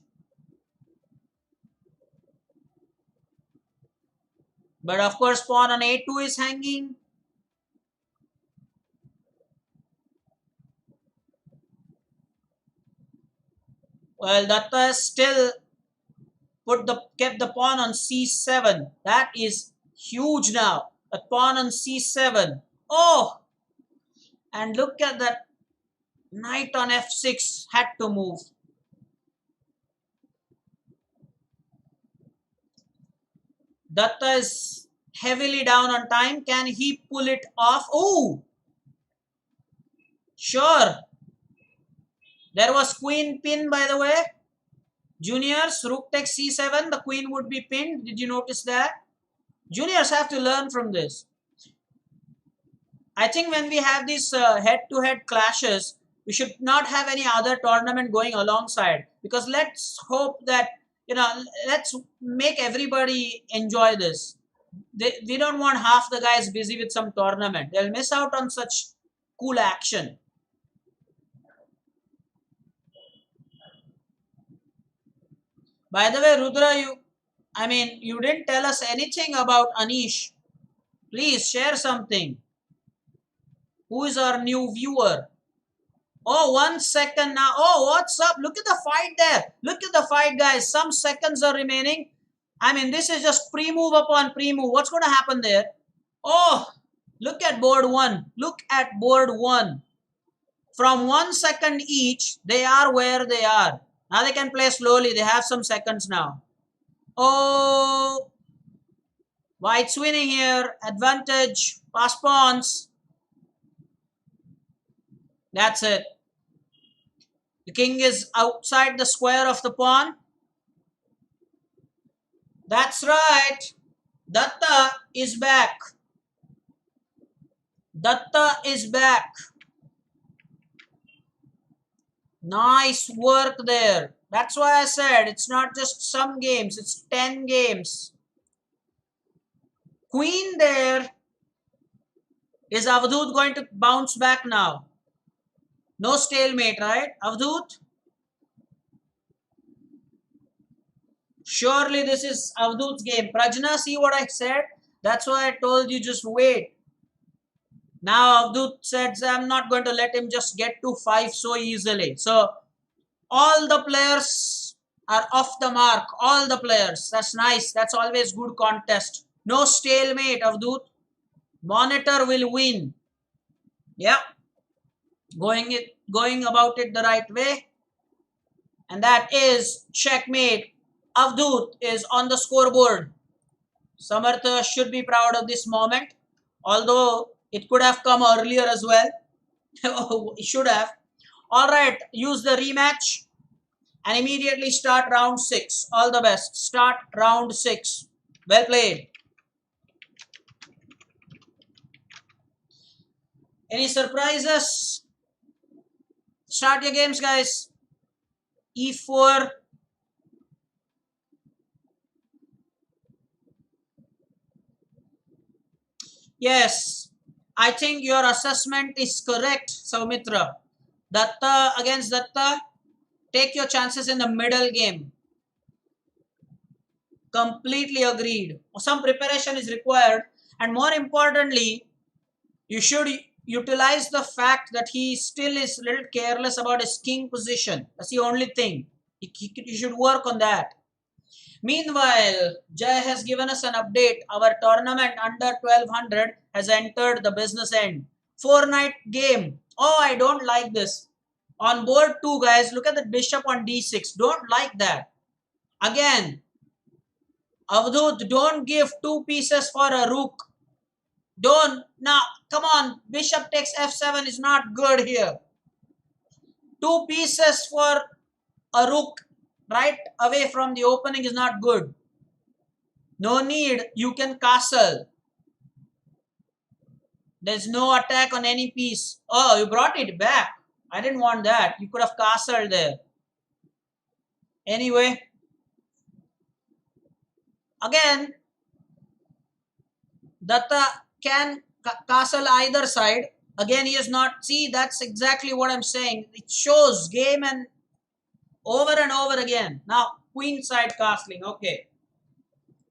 But of course, pawn on a2 is hanging. Well, Datta has still kept the pawn on c7. That is huge now. A pawn on c7. Oh, And look at that. Knight on f6 had to move. Datta is heavily down on time. Can he pull it off? Oh, sure. There was queen pin, by the way. Juniors, rook takes c7. The queen would be pinned. Did you notice that? Juniors have to learn from this. I think when we have these head-to-head clashes, we should not have any other tournament going alongside, because let's hope that, let's make everybody enjoy this. We don't want half the guys busy with some tournament. They'll miss out on such cool action. By the way, Rudra, you didn't tell us anything about Anish. Please share something. Who is our new viewer? Oh, 1 second now. Oh, what's up? Look at the fight there. Look at the fight, guys. Some seconds are remaining. This is just pre-move upon pre-move. What's going to happen there? Oh, look at board 1. Look at board 1. From 1 second each, they are where they are. Now they can play slowly. They have some seconds now. Oh, White's winning here. Advantage. Pass pawns. That's it. The king is outside the square of the pawn. That's right. Datta is back. Datta is back. Nice work there. That's why I said it's not just some games, it's 10 games. Queen there. Is Avadhoot going to bounce back now? No stalemate, right? Avadhoot? Surely this is Avadhoot's game. Prajna, see what I said? That's why I told you just wait. Now Avadhoot said, I'm not going to let him just get to 5 so easily. So all the players are off the mark. All the players. That's nice. That's always good contest. No stalemate, Avadhoot. Monitor will win. Yeah. Going about it the right way. And that is checkmate. Avadhoot is on the scoreboard. Samartha should be proud of this moment. Although it could have come earlier as well. It should have. Alright, use the rematch. And immediately start round 6. All the best. Start round 6. Well played. Any surprises? Start your games, guys. E4. Yes, I think your assessment is correct, Saumitra. Datta against Datta. Take your chances in the middle game. Completely agreed. Some preparation is required. And more importantly, you should utilize the fact that he still is a little careless about his king position. That's the only thing. You should work on that. Meanwhile, Jay has given us an update. Our tournament under 1200 has entered the business end. 4-night game. Oh, I don't like this. On board 2, guys, look at the bishop on d6. Don't like that. Again, Avadhoot, don't give 2 pieces for a rook. Don't. Now, come on. Bishop takes f7 is not good here. 2 pieces for a rook right away from the opening is not good. No need. You can castle. There's no attack on any piece. Oh, you brought it back. I didn't want that. You could have castled there. Anyway. Again, Datta can castle either side. Again, he is not. See, that's exactly what I'm saying. It shows game and over again. Now, queen side castling. Okay.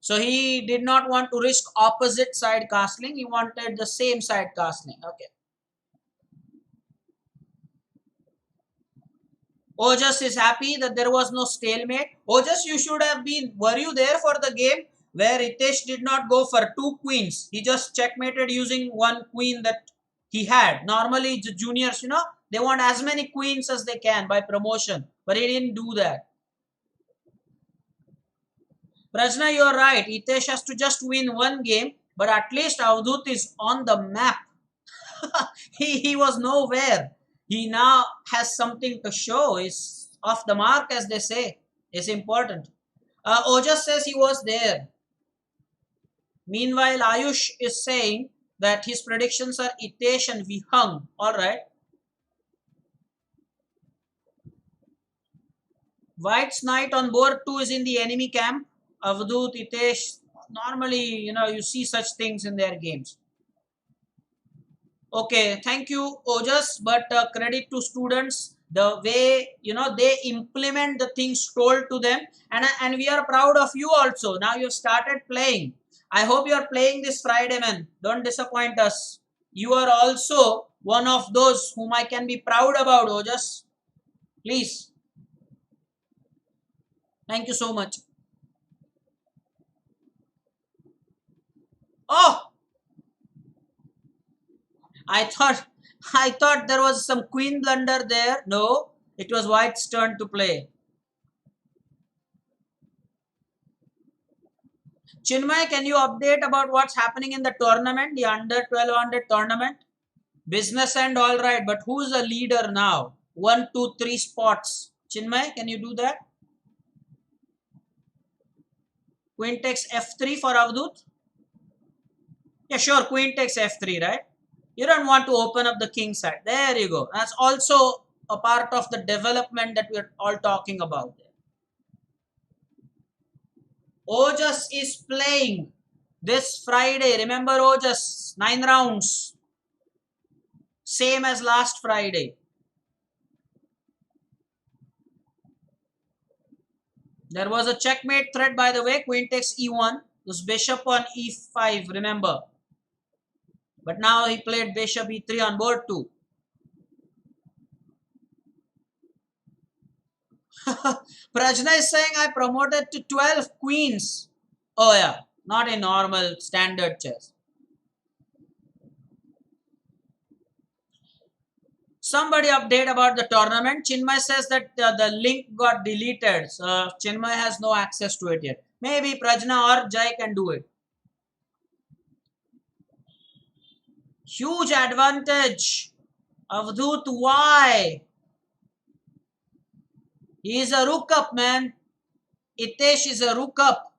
So he did not want to risk opposite side castling. He wanted the same side castling. Okay. Ojas is happy that there was no stalemate. Ojas, you should have been. Were you there for the game where Itesh did not go for 2 queens? He just checkmated using 1 queen that he had. Normally, the juniors, they want as many queens as they can by promotion, but he didn't do that. Prajna, you're right. Itesh has to just win one game, but at least Avadhoot is on the map. he was nowhere. He now has something to show. He's off the mark, as they say. It's important. Ojas says he was there. Meanwhile, Ayush is saying that his predictions are Itesh and Vihang. Alright. White's knight on board 2 is in the enemy camp. Avadhoot, Itesh, normally, you see such things in their games. Okay, thank you, Ojas, but credit to students, the way, they implement the things told to them, and we are proud of you also. Now you've started playing. I hope you are playing this Friday, man. Don't disappoint us. You are also one of those whom I can be proud about, Ojas. Please. Thank you so much. Oh, I thought there was some queen blunder there. No, it was White's turn to play. Chinmay, can you update about what's happening in the tournament, the under 1200 tournament? Business end all right, but who's the leader now? 1, 2, 3 spots. Chinmay, can you do that? Queen takes f3 for Avadhoot. Yeah, sure. Queen takes f3, right? You don't want to open up the king side. There you go. That's also a part of the development that we're all talking about there. Ojas is playing this Friday. Remember Ojas, 9 rounds. Same as last Friday. There was a checkmate threat, by the way. Queen takes e1. This bishop on e5, remember. But now he played bishop e3 on board 2. Prajna is saying I promoted to 12 queens. Oh yeah, not a normal standard chess. Somebody update about the tournament. Chinmay says that the link got deleted. So Chinmay has no access to it yet. Maybe Prajna or Jai can do it. Huge advantage. Avadhoot, why? He is a rook up, man. Itesh is a rook up.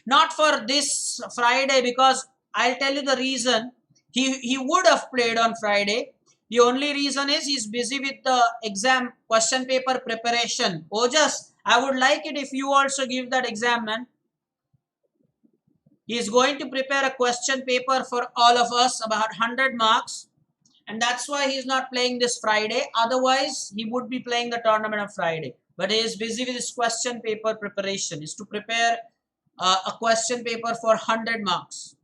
Not for this Friday, because I'll tell you the reason. He would have played on Friday. The only reason is he's busy with the exam question paper preparation. Ojas, I would like it if you also give that exam, man. He is going to prepare a question paper for all of us, about 100 marks. And that's why he's not playing this Friday. Otherwise, he would be playing the tournament on Friday. But he is busy with his question paper preparation. Is to prepare a question paper for 100 marks.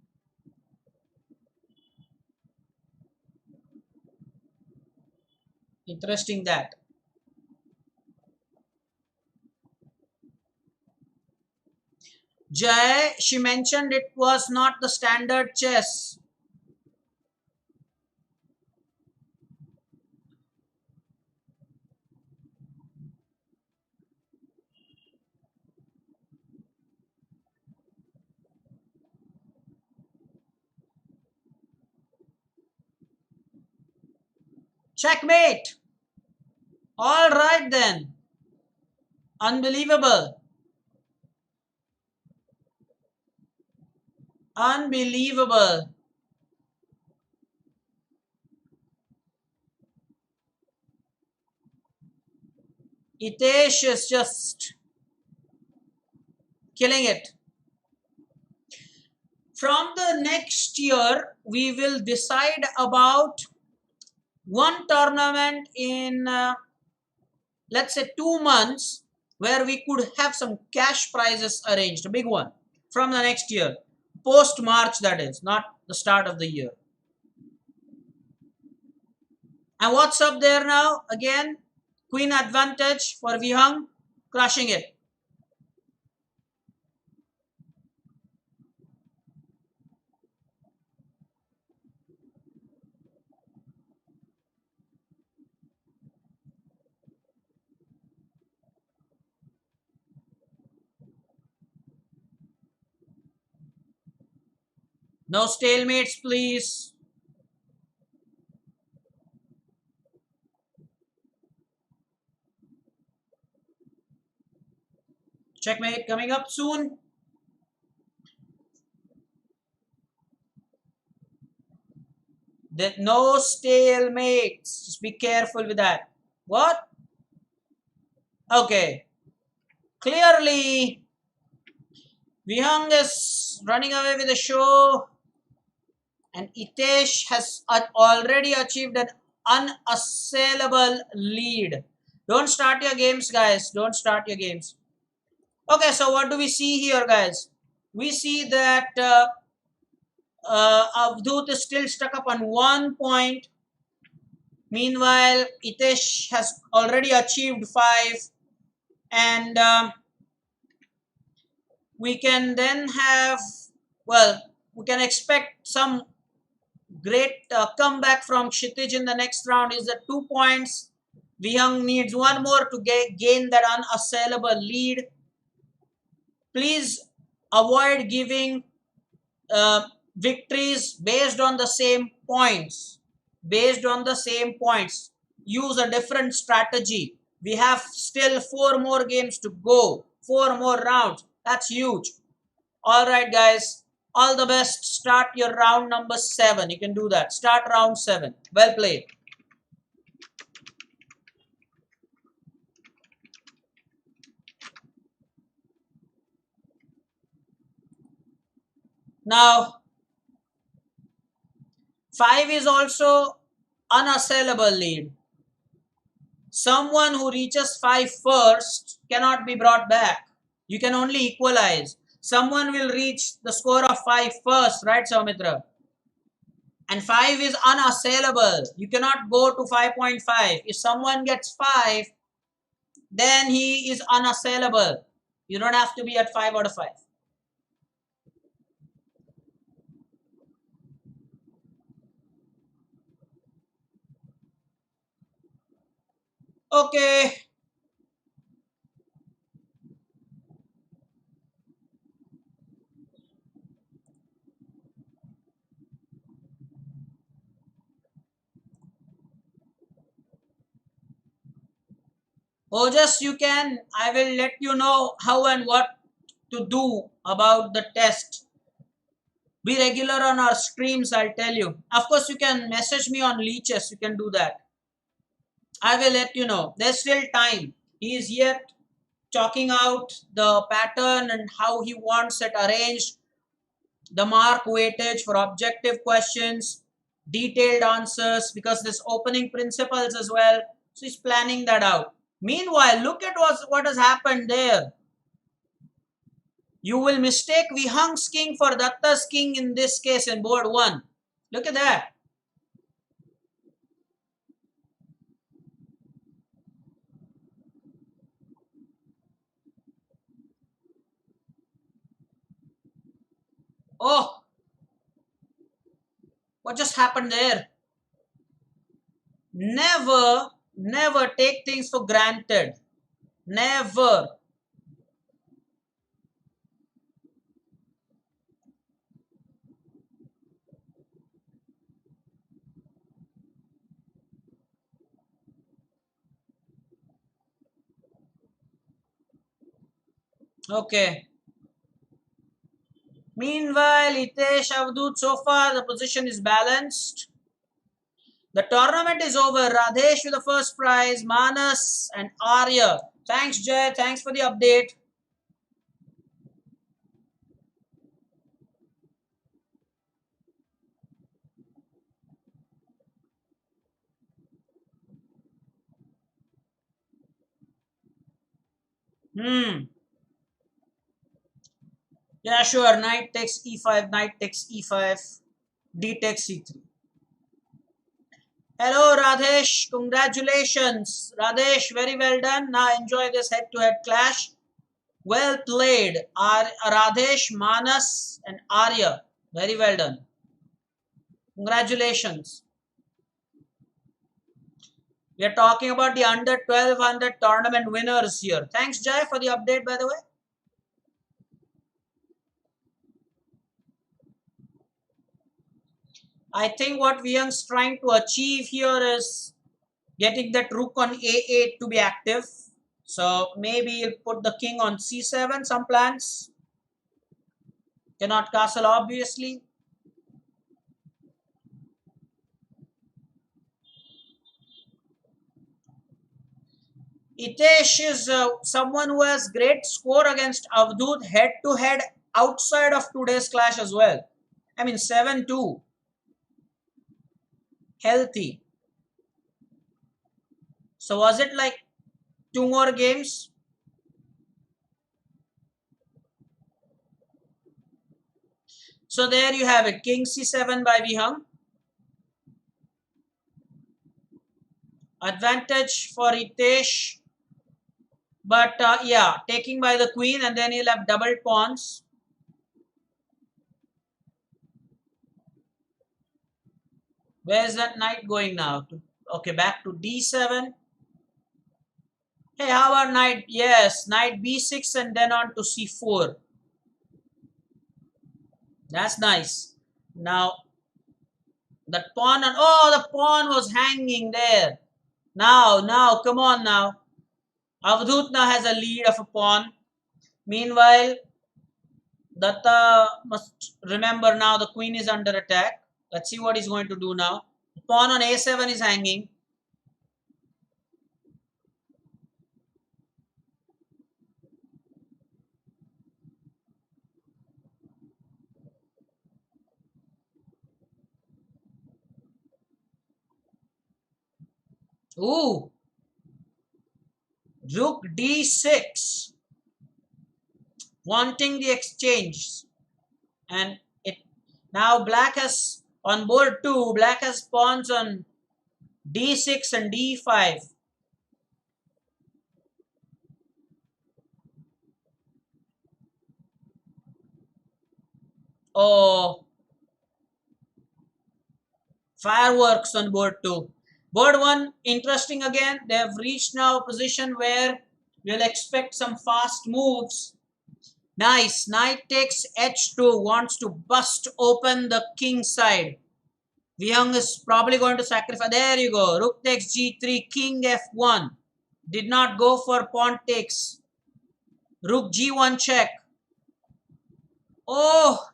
Interesting that. Jai, she mentioned it was not the standard chess. Checkmate. All right then. Unbelievable. Unbelievable. Itesh is just killing it. From the next year, we will decide about one tournament in, let's say, 2 months, where we could have some cash prizes arranged, a big one, from the next year. Post-March, that is, not the start of the year. And what's up there now? Again, queen advantage for Vihang, crushing it. No stalemates, please. Checkmate coming up soon. No stalemates. Just be careful with that. What? Okay. Clearly, Vihang is running away with the show, and Itesh has already achieved an unassailable lead. Don't start your games, guys. Don't start your games. Okay, so what do we see here, guys? We see that Avadhoot is still stuck up on 1 point. Meanwhile, Itesh has already achieved 5, and we can then have, well, we can expect some great comeback from Kshitij in the next round. Is at 2 points. Vihang needs one more to gain that unassailable lead. Please avoid giving victories based on the same points. Based on the same points. Use a different strategy. We have still 4 more games to go. 4 more rounds. That's huge. Alright, guys. All the best. Start your round number 7. You can do that. Start round 7. Well played. Now, 5 is also unassailable lead. Someone who reaches 5 first cannot be brought back. You can only equalize. Someone will reach the score of 5 first, right, Saumitra? And 5 is unassailable. You cannot go to 5.5. If someone gets 5, then he is unassailable. You don't have to be at 5 out of 5. Okay. Ojas, you can. I will let you know how and what to do about the test. Be regular on our streams, I'll tell you. Of course, you can message me on leeches. You can do that. I will let you know. There's still time. He is yet chalking out the pattern and how he wants it arranged. The mark weightage for objective questions, detailed answers, because there's opening principles as well. So he's planning that out. Meanwhile, look at what has happened there. You will mistake Vihang's king for Datta's king in this case in board 1. Look at that. Oh, what just happened there? Never take things for granted. Never. Okay. Meanwhile, Itesh, Avadhoot, so far the position is balanced. The tournament is over. Radhesh with the first prize, Manas and Arya. Thanks, Jay. Thanks for the update. Yeah, sure. Knight takes e5, knight takes e5, d takes c3. Hello, Radhesh. Congratulations. Radhesh, very well done. Now enjoy this head-to-head clash. Well played. Radhesh, Manas and Arya. Very well done. Congratulations. We are talking about the under 1200 tournament winners here. Thanks, Jai, for the update, by the way. I think what Vihang's trying to achieve here is getting that rook on a8 to be active. So maybe he'll put the king on c7, some plans. Cannot castle, obviously. Itesh is someone who has great score against Avadhoot head to head outside of today's clash as well. I mean 7-2. Healthy. So was it like two more games? So there you have it. King c7 by Vihang. Advantage for Itesh. But yeah, taking by the queen and then he'll have double pawns. Where's that knight going now? Okay, back to d7. Hey, how about knight? Yes, knight b6 and then on to c4. That's nice. Now, that pawn and oh, the pawn was hanging there. Now, come on now. Avadhoot now has a lead of a pawn. Meanwhile, Datta must remember now the queen is under attack. Let's see what he's going to do now. The pawn on a7 is hanging. Ooh, rook d6, wanting the exchange, and it now black has on board 2. Black has pawns on d6 and d5. Oh, fireworks on board 2. Board 1, interesting again. They have reached now a position where we'll expect some fast moves. Nice. Knight takes h2, wants to bust open the king side. Vihang is probably going to sacrifice. There you go. Rook takes g3, king f1. Did not go for pawn takes. Rook g1 check. Oh,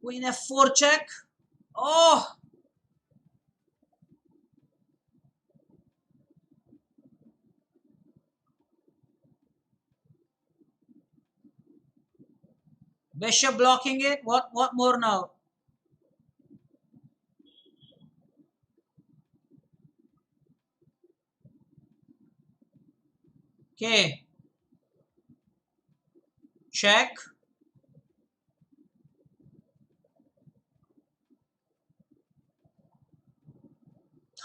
queen f4 check. Oh, bishop blocking it. What more now? Okay. Check.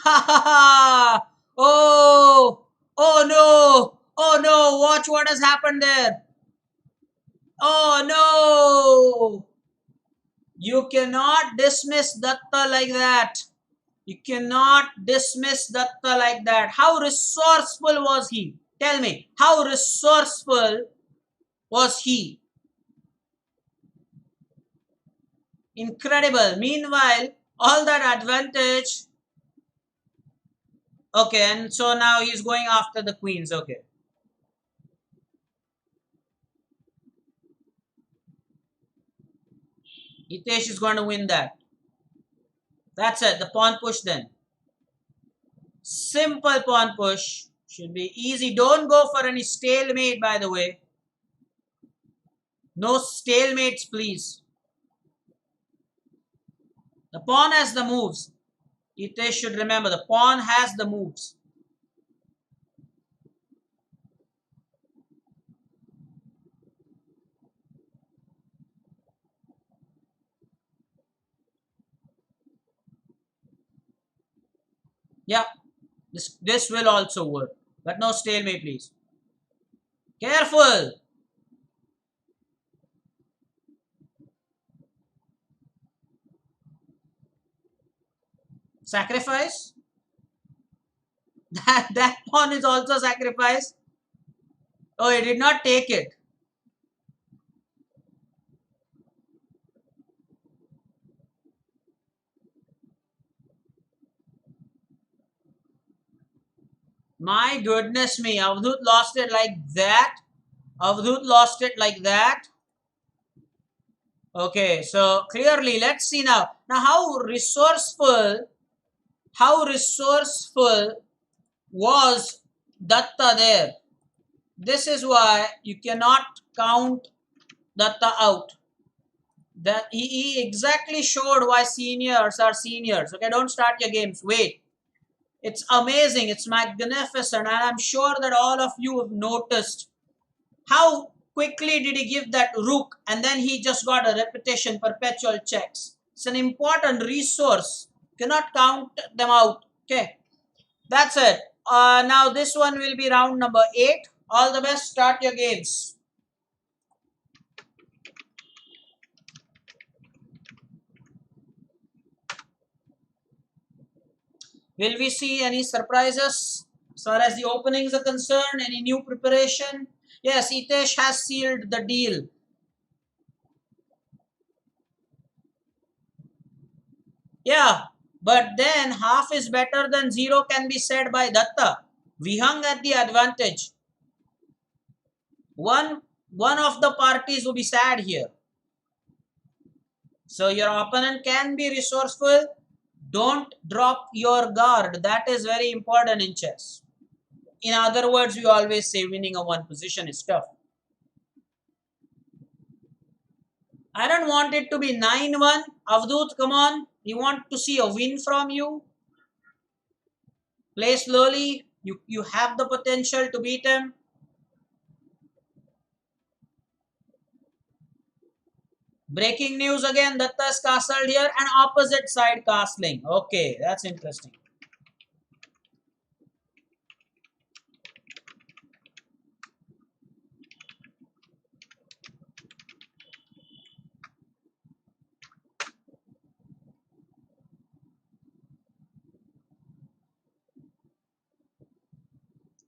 Ha ha ha! Oh! Oh no! Oh no! Watch what has happened there. Oh no! You cannot dismiss Datta like that. You cannot dismiss Datta like that. How resourceful was he? Tell me, how resourceful was he? Incredible. Meanwhile, all that advantage. Okay, and so now he's going after the queens. Okay. Itesh is going to win that. That's it. The pawn push then. Simple pawn push. Should be easy. Don't go for any stalemate, by the way. No stalemates, please. The pawn has the moves. Itesh should remember the pawn has the moves. Yeah, this will also work. But no stalemate, please. Careful. Sacrifice. That pawn is also sacrificed. Oh, he did not take it. My goodness me. Avadhoot lost it like that. Avadhoot lost it like that. Okay, so clearly, let's see now. Now, how resourceful was Datta there? This is why you cannot count Datta out. That he exactly showed why seniors are seniors. Okay, don't start your games. Wait. It's amazing. It's magnificent. And I'm sure that all of you have noticed how quickly did he give that rook and then he just got a repetition, perpetual checks. It's an important resource. Cannot count them out. Okay. That's it. Now this one will be round number 8. All the best. Start your games. Will we see any surprises as far as the openings are concerned? Any new preparation? Yes, Itesh has sealed the deal. Yeah, but then half is better than zero can be said by Datta. Vihang at the advantage. One of the parties will be sad here. So your opponent can be resourceful. Don't drop your guard. That is very important in chess. In other words, we always say winning a one position is tough. I don't want it to be 9-1. Avadhoot, come on. We want to see a win from you. Play slowly. You have the potential to beat him. Breaking news again. Datta's castled here and opposite side castling. Okay, that's interesting.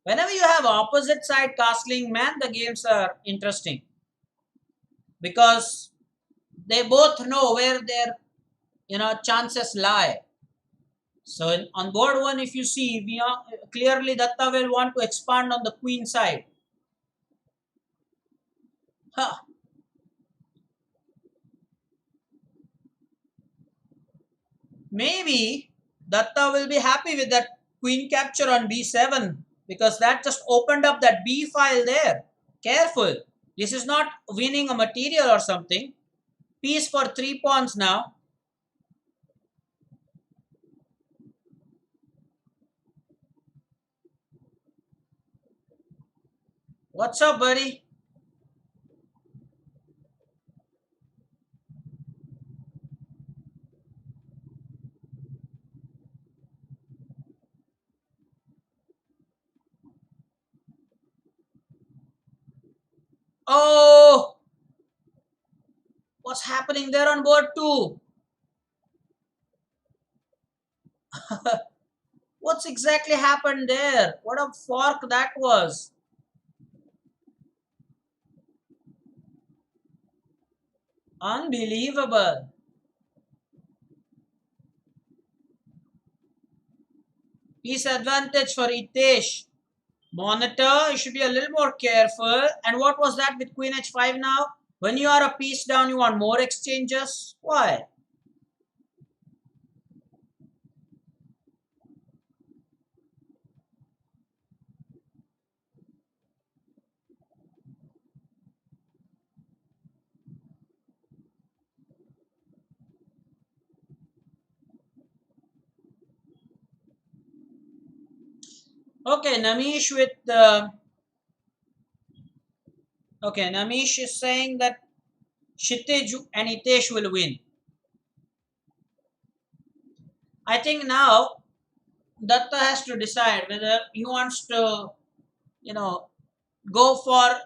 Whenever you have opposite side castling, man, the games are interesting. Because they both know where their chances lie. So on board one, if you see, we are clearly Datta will want to expand on the queen side. Huh. Maybe Datta will be happy with that queen capture on b7 because that just opened up that b file there. Careful. This is not winning a material or something. Piece for 3 pawns now. What's up, buddy? Oh, what's happening there on board 2? What's exactly happened there? What a fork that was. Unbelievable. Piece advantage for Itesh. Monitor, you should be a little more careful. And what was that with Queen H5 now? When you are a piece down, you want more exchanges. Why? Okay, Namish with okay, Namish is saying that Kshitij and Itesh will win. I think now Datta has to decide whether he wants to, you know, go for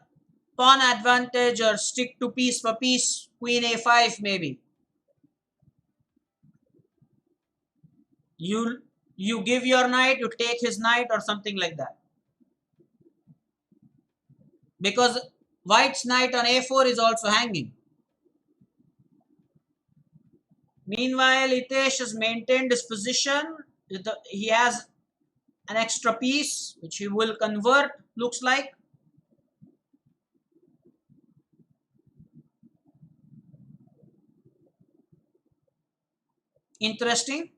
pawn advantage or stick to piece for piece, queen a5 maybe. You give your knight, you take his knight or something like that. Because white's knight on a4 is also hanging. Meanwhile, Itesh has maintained his position. He has an extra piece which he will convert, looks like. Interesting.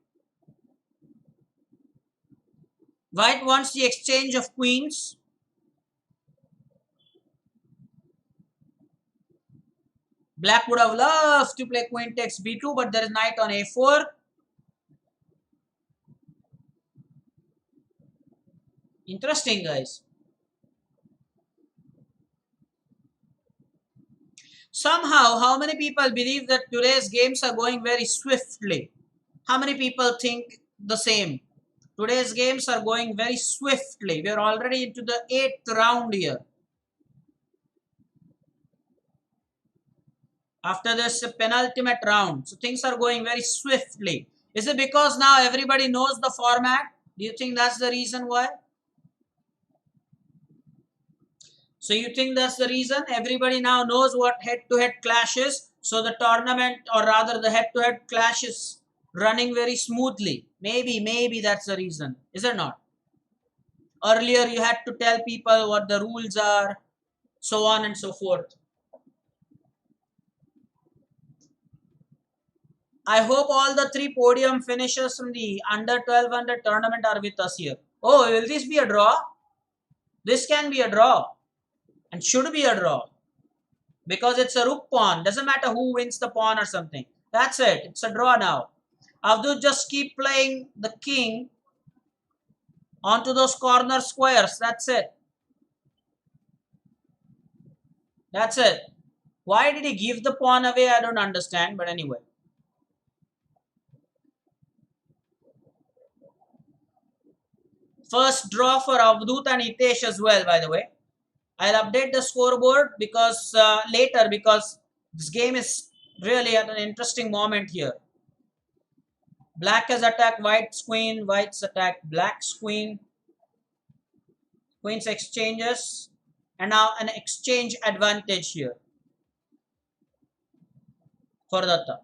White wants the exchange of queens. Black would have loved to play queen takes b2, but there is knight on a4. Interesting, guys. Somehow, how many people believe that today's games are going very swiftly? How many people think the same? Today's games are going very swiftly. We are already into the 8th round here. After this penultimate round. So things are going very swiftly. Is it because now everybody knows the format? Do you think that's the reason why? So you think that's the reason? Everybody now knows what head-to-head clash is. So the tournament, or rather the head-to-head clash, is running very smoothly. Maybe that's the reason. Is it not? Earlier you had to tell people what the rules are, so on and so forth. I hope all the 3 podium finishers from the under 1200 tournament are with us here. Oh, will this be a draw? This can be a draw and should be a draw because it's a rook pawn. Doesn't matter who wins the pawn or something. That's it. It's a draw now. Avadhoot just keep playing the king onto those corner squares. That's it. That's it. Why did he give the pawn away? I don't understand. But anyway. First draw for Avadhoot and Itesh as well, by the way. I'll update the scoreboard because later, because this game is really at an interesting moment here. Black has attacked white's queen, white's attacked black's queen. Queens exchanges, and now an exchange advantage here for Datta.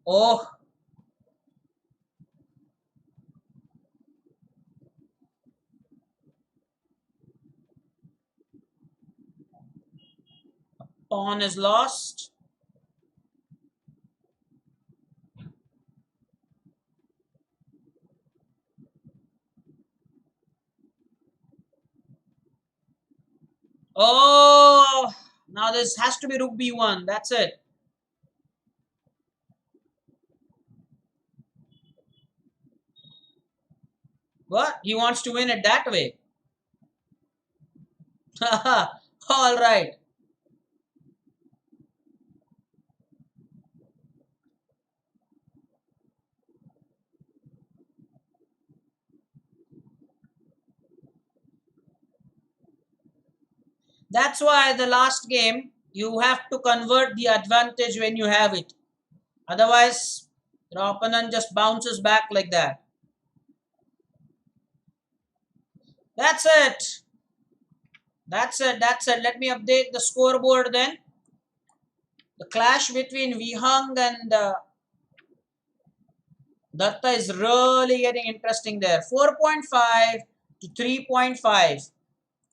Oh, pawn is lost. Oh, now this has to be rook b1. That's it. What? He wants to win it that way. All right. That's why the last game, you have to convert the advantage when you have it. Otherwise, the opponent just bounces back like that. That's it. That's it. That's it. Let me update the scoreboard then. The clash between Vihang and Datta is really getting interesting there. 4.5 to 3.5.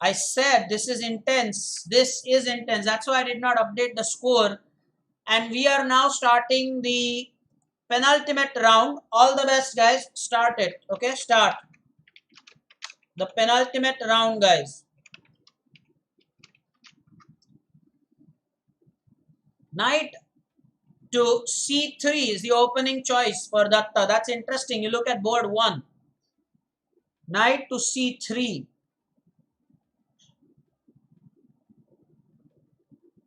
I said this is intense. This is intense. That's why I did not update the score. And we are now starting the penultimate round. All the best, guys. Start it. Okay, start. The penultimate round, guys. Knight to c3 is the opening choice for Datta. That's interesting. You look at board 1. Knight to c3.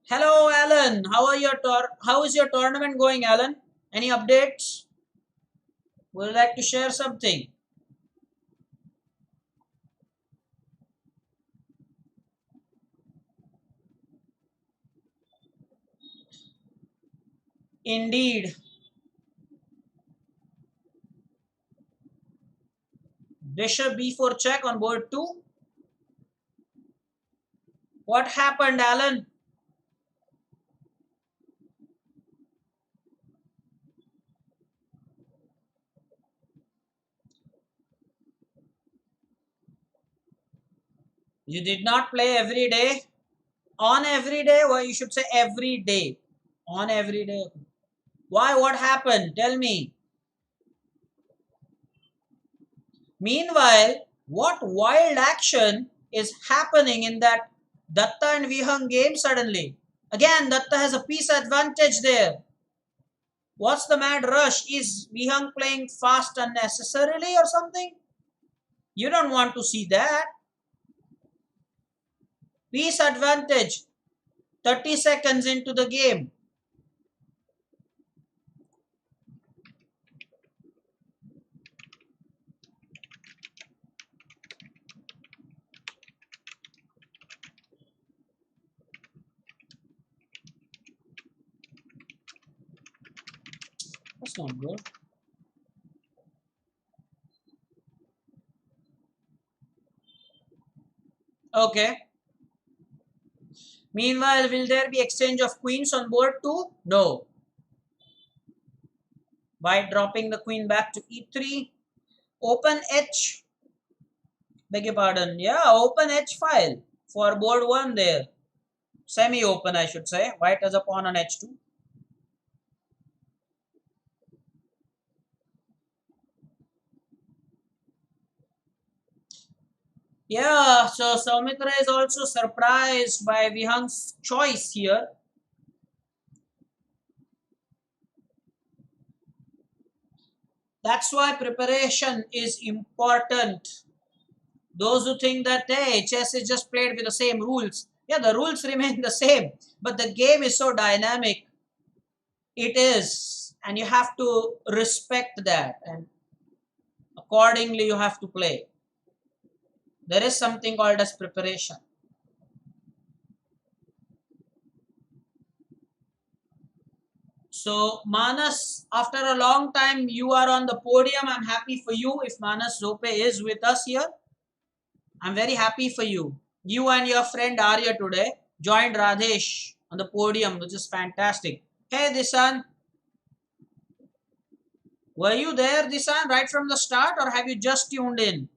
Hello, Alan. How is your tournament going, Alan? Any updates? Would you like to share something? Indeed. Bishop b4 check on board 2. What happened, Alan? You did not play every day. On every day? Well, you should say every day. On every day. Why? What happened? Tell me. Meanwhile, what wild action is happening in that Datta and Vihang game suddenly? Again, Datta has a piece advantage there. What's the mad rush? Is Vihang playing fast unnecessarily or something? You don't want to see that. Piece advantage. 30 seconds into the game. That's not good. Okay. Meanwhile, will there be exchange of queens on board too? No. By dropping the queen back to e3. Open h. Beg your pardon. Yeah, open h file for board 1 there. Semi-open, I should say. White has a pawn on h2. Yeah, so Soumitra is also surprised by Vihang's choice here. That's why preparation is important. Those who think that, hey, chess is just played with the same rules. Yeah, the rules remain the same, but the game is so dynamic. It is, and you have to respect that, and accordingly you have to play. There is something called as preparation. So Manas, after a long time you are on the podium. I'm happy for you. If Manas Zope is with us here, I'm very happy for you. You and your friend Arya today joined Radhesh on the podium, which is fantastic. Hey Disan, were you there Disan right from the start, or have you just tuned in?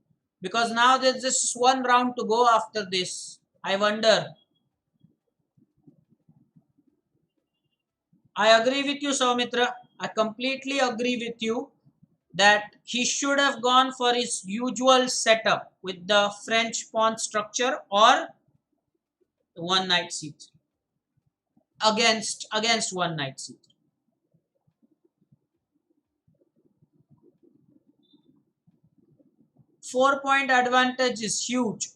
Because now there's just one round to go after this. I wonder. I agree with you, Saumitra. I completely agree with you that he should have gone for his usual setup with the French pawn structure or one knight c3 against one knight c3. 4 point advantage is huge.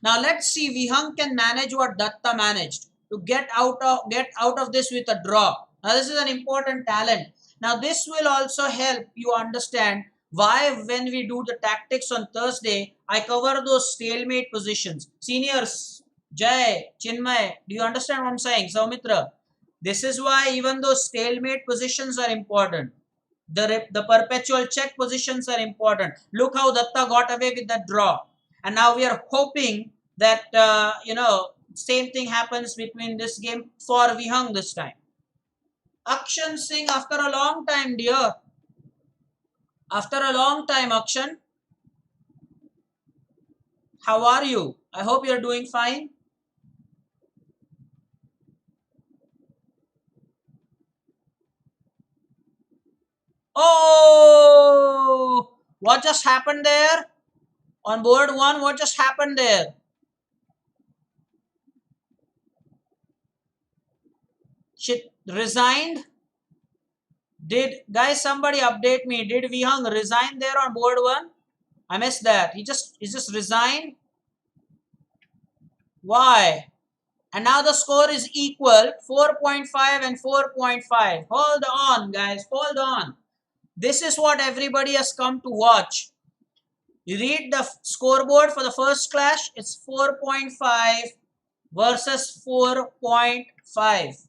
Now let's see Vihang can manage what Datta managed to get out of this with a draw. Now this is an important talent. Now this will also help you understand why when we do the tactics on Thursday, I cover those stalemate positions. Seniors, Jay, Chinmay, do you understand what I'm saying? Saumitra, this is why even those stalemate positions are important. The perpetual check positions are important. Look how Datta got away with that draw. And now we are hoping that, same thing happens between this game for Vihang this time. Akshan Singh, after a long time, dear. After a long time, Akshan. How are you? I hope you're doing fine. Oh, what just happened there? On board 1, what just happened there? She resigned. Did guys somebody update me? Did Vihang resign there on board 1? I missed that. He just resigned. Why? And now the score is equal 4.5 and 4.5. Hold on, guys. Hold on. This is what everybody has come to watch. You read the scoreboard for the first clash. It's 4.5 versus 4.5.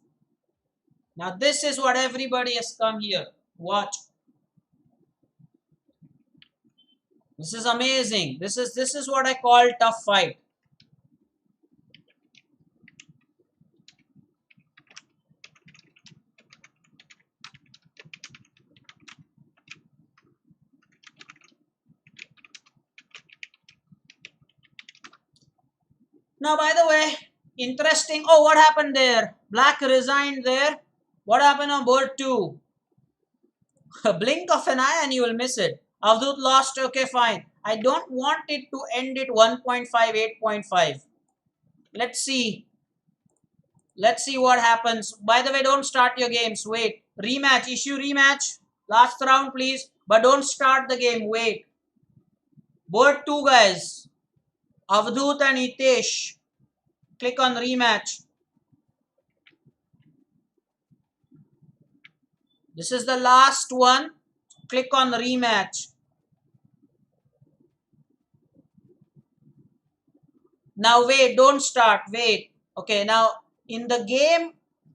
Now this is what everybody has come here. Watch. This is amazing. This is what I call tough fight. Now, by the way, interesting. Oh, what happened there? Black resigned there. What happened on board 2? A blink of an eye and you will miss it. Avadhoot lost. Okay, fine. I don't want it to end it 1.5, 8.5. Let's see. Let's see what happens. By the way, don't start your games. Wait. Rematch. Issue rematch. Last round, please. But don't start the game. Wait. Board 2, guys. Avadhoot and Itesh. Click on rematch. This is the last one. Click on rematch. Now wait, don't start. Wait. Okay, now in the game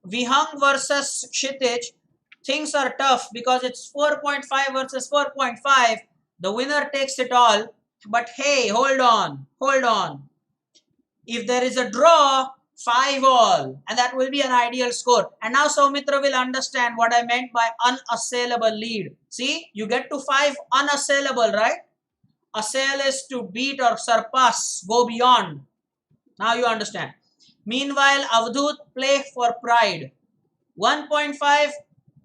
Vihang versus Kshitij, things are tough because it's 4.5 versus 4.5. The winner takes it all. But hey, hold on. Hold on. If there is a draw, 5 all, and that will be an ideal score. And now Soumitra will understand what I meant by unassailable lead. See, you get to 5 unassailable, right? Assail is to beat or surpass, go beyond. Now you understand. Meanwhile, Avadhoot play for pride. 1.5,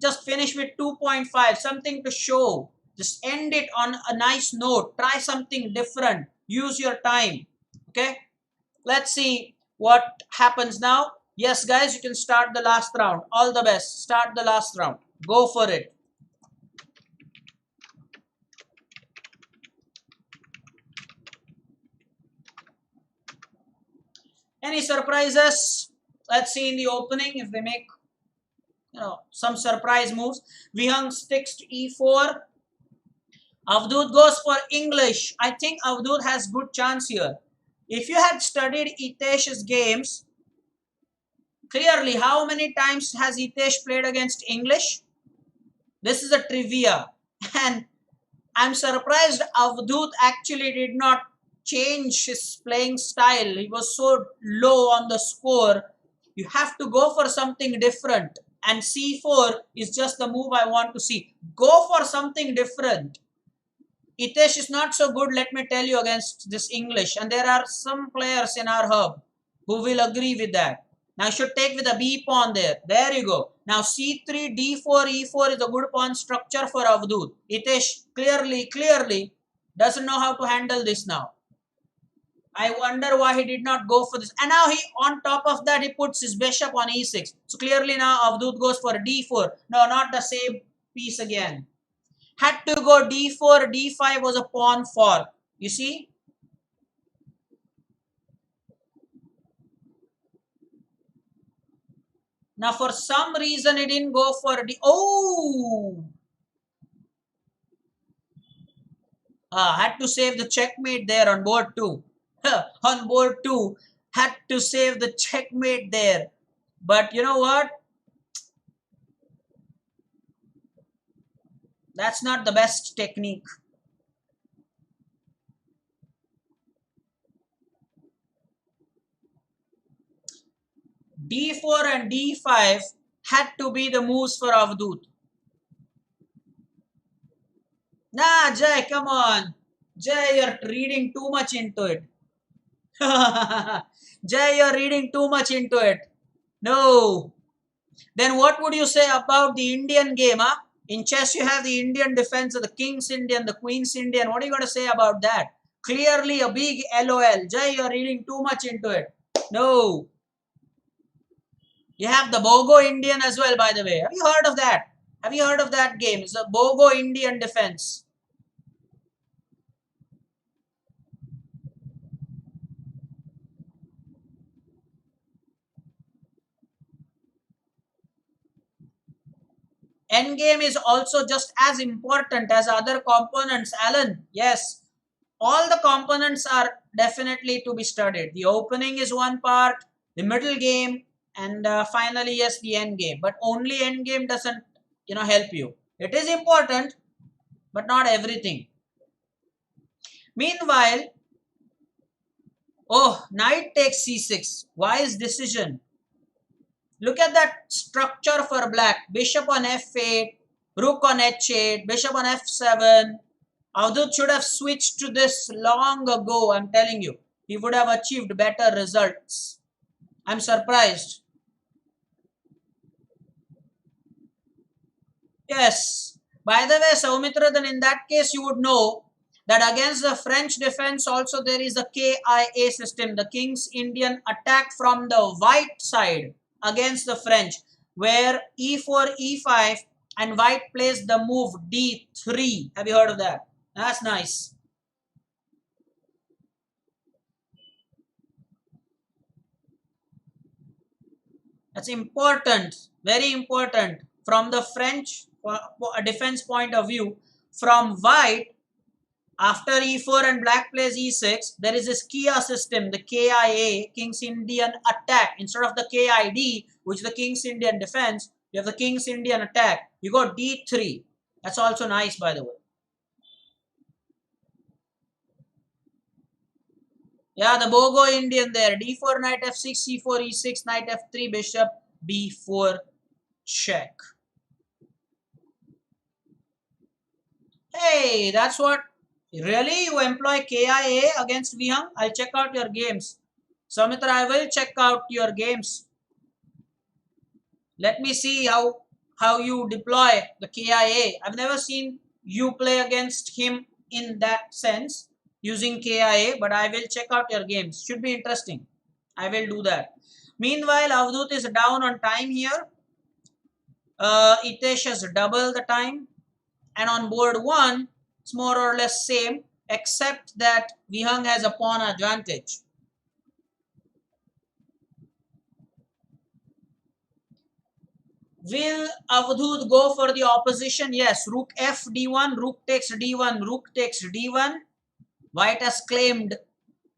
just finish with 2.5, something to show. Just end it on a nice note. Try something different. Use your time. Okay? Let's see what happens now. Yes, guys, you can start the last round. All the best. Start the last round. Go for it. Any surprises? Let's see in the opening if they make some surprise moves. Vihang sticks to e4. Avadhoot goes for English. I think Avadhoot has good chance here. If you had studied Itesh's games, clearly how many times has Itesh played against English? This is a trivia. And I'm surprised Avadhoot actually did not change his playing style. He was so low on the score. You have to go for something different. And c4 is just the move I want to see. Go for something different. Itesh is not so good, let me tell you, against this English. And there are some players in our hub who will agree with that. Now you should take with a B pawn there. There you go. Now c3, d4, e4 is a good pawn structure for Avadhoot. Itesh clearly doesn't know how to handle this now. I wonder why he did not go for this. And now on top of that, he puts his bishop on e6. So clearly now Avadhoot goes for d4. No, not the same piece again. Had to go d4, d5 was a pawn fork. You see? Now for some reason he didn't go for d. Oh! Had to save the checkmate there on board 2. On board 2, had to save the checkmate there. But you know what? That's not the best technique. d4 and d5 had to be the moves for Avadhoot. Nah, Jay, come on. Jay, you're reading too much into it. Jay, you're reading too much into it. No. Then what would you say about the Indian game, huh? In chess, you have the Indian defense, the King's Indian, the Queen's Indian. What are you going to say about that? Clearly a big LOL. Jay, you're reading too much into it. No. You have the Bogo Indian as well, by the way. Have you heard of that? Have you heard of that game? It's the Bogo Indian defense. Endgame is also just as important as other components, Alan. Yes, all the components are definitely to be studied. The opening is one part, the middle game, and finally, yes, the end game. But only end game doesn't, help you. It is important, but not everything. Meanwhile, oh, knight takes c6. Wise decision. Look at that structure for black. Bishop on f8, rook on h8, bishop on f7. Avadhoot should have switched to this long ago, I'm telling you. he would have achieved better results. I'm surprised. Yes. By the way, Saumitra, then in that case, you would know that against the French defense also there is a KIA system, the King's Indian attack from the white side against the French, where E4, E5 and white plays the move D3. Have you heard of that? That's nice. That's important, very important from the French defense point of view. From white, after e4 and black plays e6, there is this Kia system, the KIA, King's Indian attack. Instead of the KID, which is the King's Indian defense, you have the King's Indian attack. You got D3. That's also nice, by the way. Yeah, the Bogo Indian there. D4, knight f6, c4, e6, knight f3, bishop b4, check. Hey, that's what. Really? You employ KIA against Vihang? I'll check out your games. Samitra, I will check out your games. Let me see how you deploy the KIA. I've never seen you play against him in that sense using KIA, but I will check out your games. Should be interesting. I will do that. Meanwhile, Avadhoot is down on time here. Itesh has double the time. And on board 1, it's more or less same, except that Vihang has a pawn advantage. Will Avadhoot go for the opposition? Yes. Rook f d1, rook takes d1, rook takes d1. White has claimed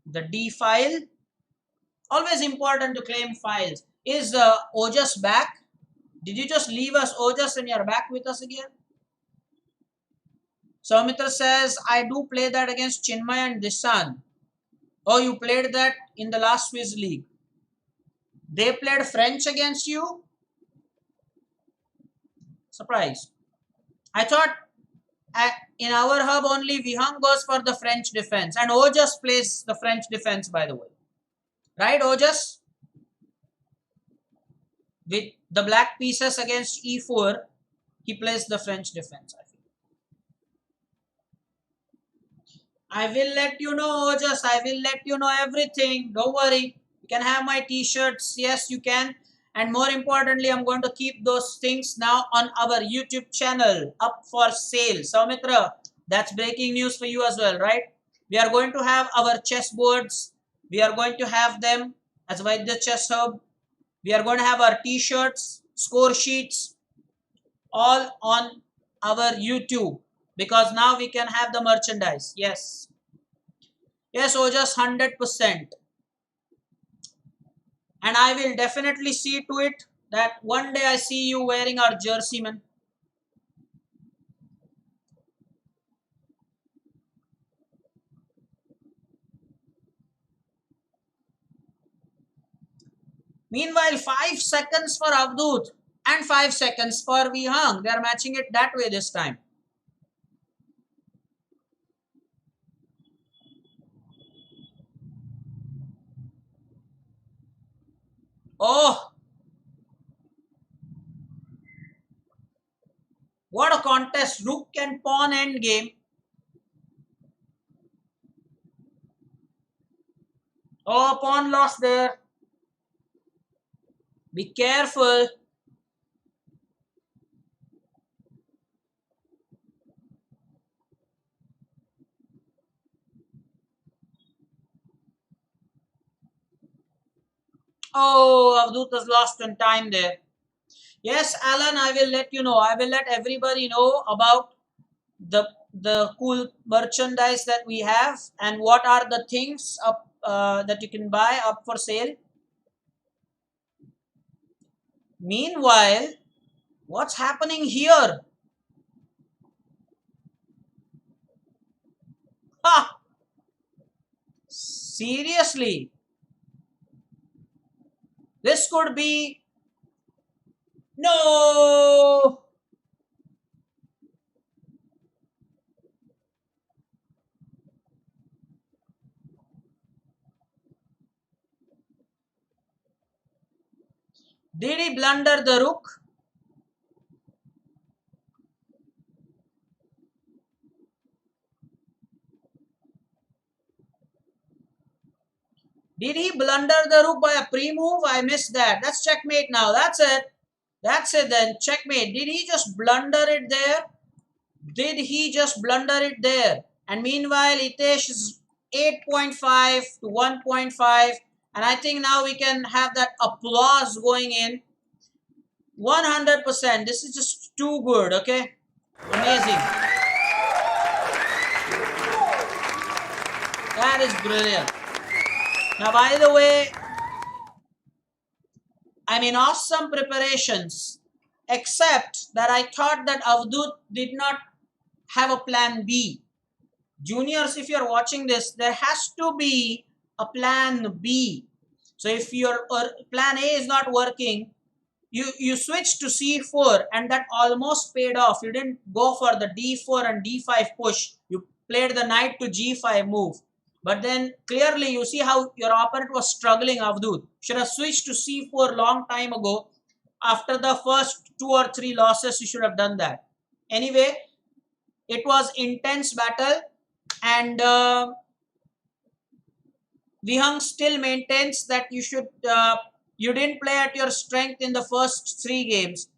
the d file. Always important to claim files. Is Ojas back? Did you just leave us, Ojas, and you're back with us again? Soumitra says, I do play that against Chinmay and Disan. Oh, you played that in the last Swiss League. They played French against you? Surprise. I thought in our hub only Vihang goes for the French defense. And Ojas plays the French defense, by the way. Right, Ojas? With the black pieces against e4, he plays the French defense, I feel. I will let you know, Ojas. I will let you know everything. Don't worry. You can have my t-shirts. Yes, you can. And more importantly, I'm going to keep those things now on our YouTube channel up for sale. Saumitra, that's breaking news for you as well, right? We are going to have our chess boards. We are going to have them as Vaidya Chess Hub. We are going to have our t-shirts, score sheets, all on our YouTube. Because now we can have the merchandise. Yes. Yes, Ojas, 100%. And I will definitely see to it that one day I see you wearing our jersey, man. Meanwhile, 5 seconds for Avadhoot and 5 seconds for Vihang. They are matching it that way this time. Oh, what a contest. Rook and pawn endgame. Oh, pawn lost there. Be careful. Oh, Avadhoot has lost on time there. Yes, Alan, I will let you know. I will let everybody know about the cool merchandise that we have and what are the things up that you can buy up for sale. Meanwhile, what's happening here? Ha! Seriously, this could be no. Did he blunder the rook? Did he blunder the rook by a pre-move? I missed that. That's checkmate now. That's it. That's it then. Checkmate. Did he just blunder it there? Did he just blunder it there? And meanwhile, Itesh is 8.5 to 1.5. And I think now we can have that applause going in. 100%. This is just too good, okay? Amazing. That is brilliant. Now, by the way, I mean, awesome preparations, except that I thought that Avadhoot did not have a plan B. Juniors, if you're watching this, there has to be a plan B. So if your plan A is not working, you switch to C4 and that almost paid off. You didn't go for the D4 and D5 push. You played the knight to G5 move. But then clearly you see how your opponent was struggling, Avadhoot. Should have switched to C4 long time ago. After the first 2 or 3 losses, you should have done that. Anyway, it was intense battle and Vihang still maintains that you didn't play at your strength in the first 3 games.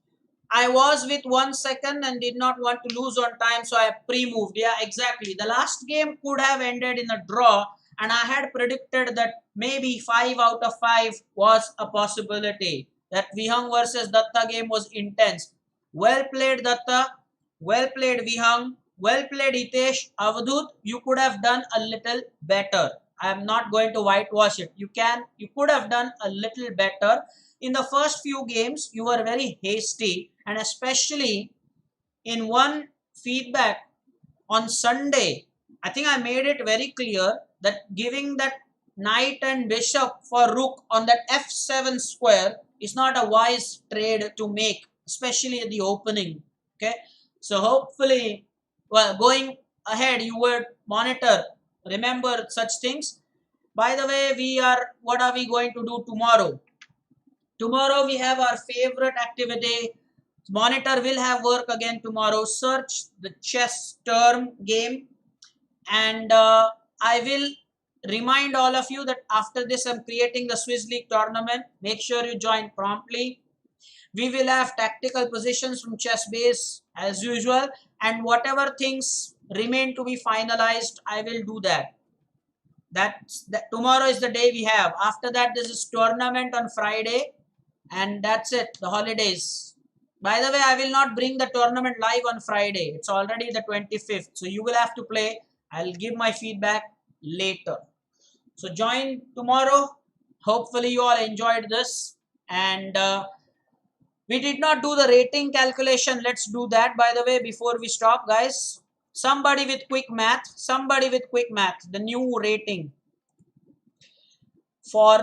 I was with 1 second and did not want to lose on time, so I pre-moved. Yeah, exactly. The last game could have ended in a draw, and I had predicted that maybe 5 out of 5 was a possibility. That Vihang versus Datta game was intense. Well played, Datta. Well played, Vihang. Well played, Itesh. Avadhoot, you could have done a little better. I am not going to whitewash it. You could have done a little better. In the first few games, you were very hasty, and especially in one feedback on Sunday, I think I made it very clear that giving that knight and bishop for rook on that f7 square is not a wise trade to make, especially at the opening. Okay, so hopefully, well, going ahead, you would monitor, remember such things. By the way, what are we going to do tomorrow? Tomorrow we have our favorite activity. Monitor will have work again tomorrow. Search the chess term game, and I will remind all of you that after this I'm creating the Swiss League tournament. Make sure you join promptly. We will have tactical positions from chess base as usual, and whatever things remain to be finalized, I will do that. Tomorrow is the day we have. After that, there is tournament on Friday, and that's it. The holidays. By the way, I will not bring the tournament live on Friday. It's already the 25th, so you will have to play. I'll give my feedback later. So join tomorrow. Hopefully you all enjoyed this, and we did not do the rating calculation. Let's do that, by the way, before we stop, guys. Somebody with quick math. Somebody with quick math. The new rating. For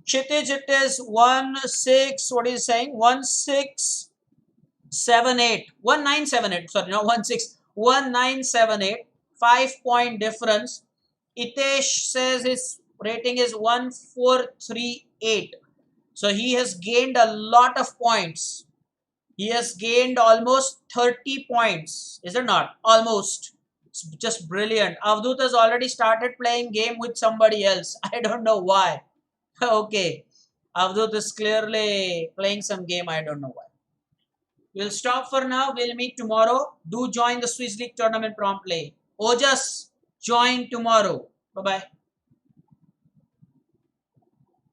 Kshitij, it is 16. What is saying? 1678. 1978. Sorry, not 16. 1978. 5-point difference. Itesh says his rating is 1438. So he has gained a lot of points. He has gained almost 30 points. Is it not? Almost. It's just brilliant. Avadhoot has already started playing game with somebody else. I don't know why. Okay. Avadhoot is clearly playing some game. I don't know why. We'll stop for now. We'll meet tomorrow. Do join the Swiss League tournament promptly. Ojas, join tomorrow. Bye-bye.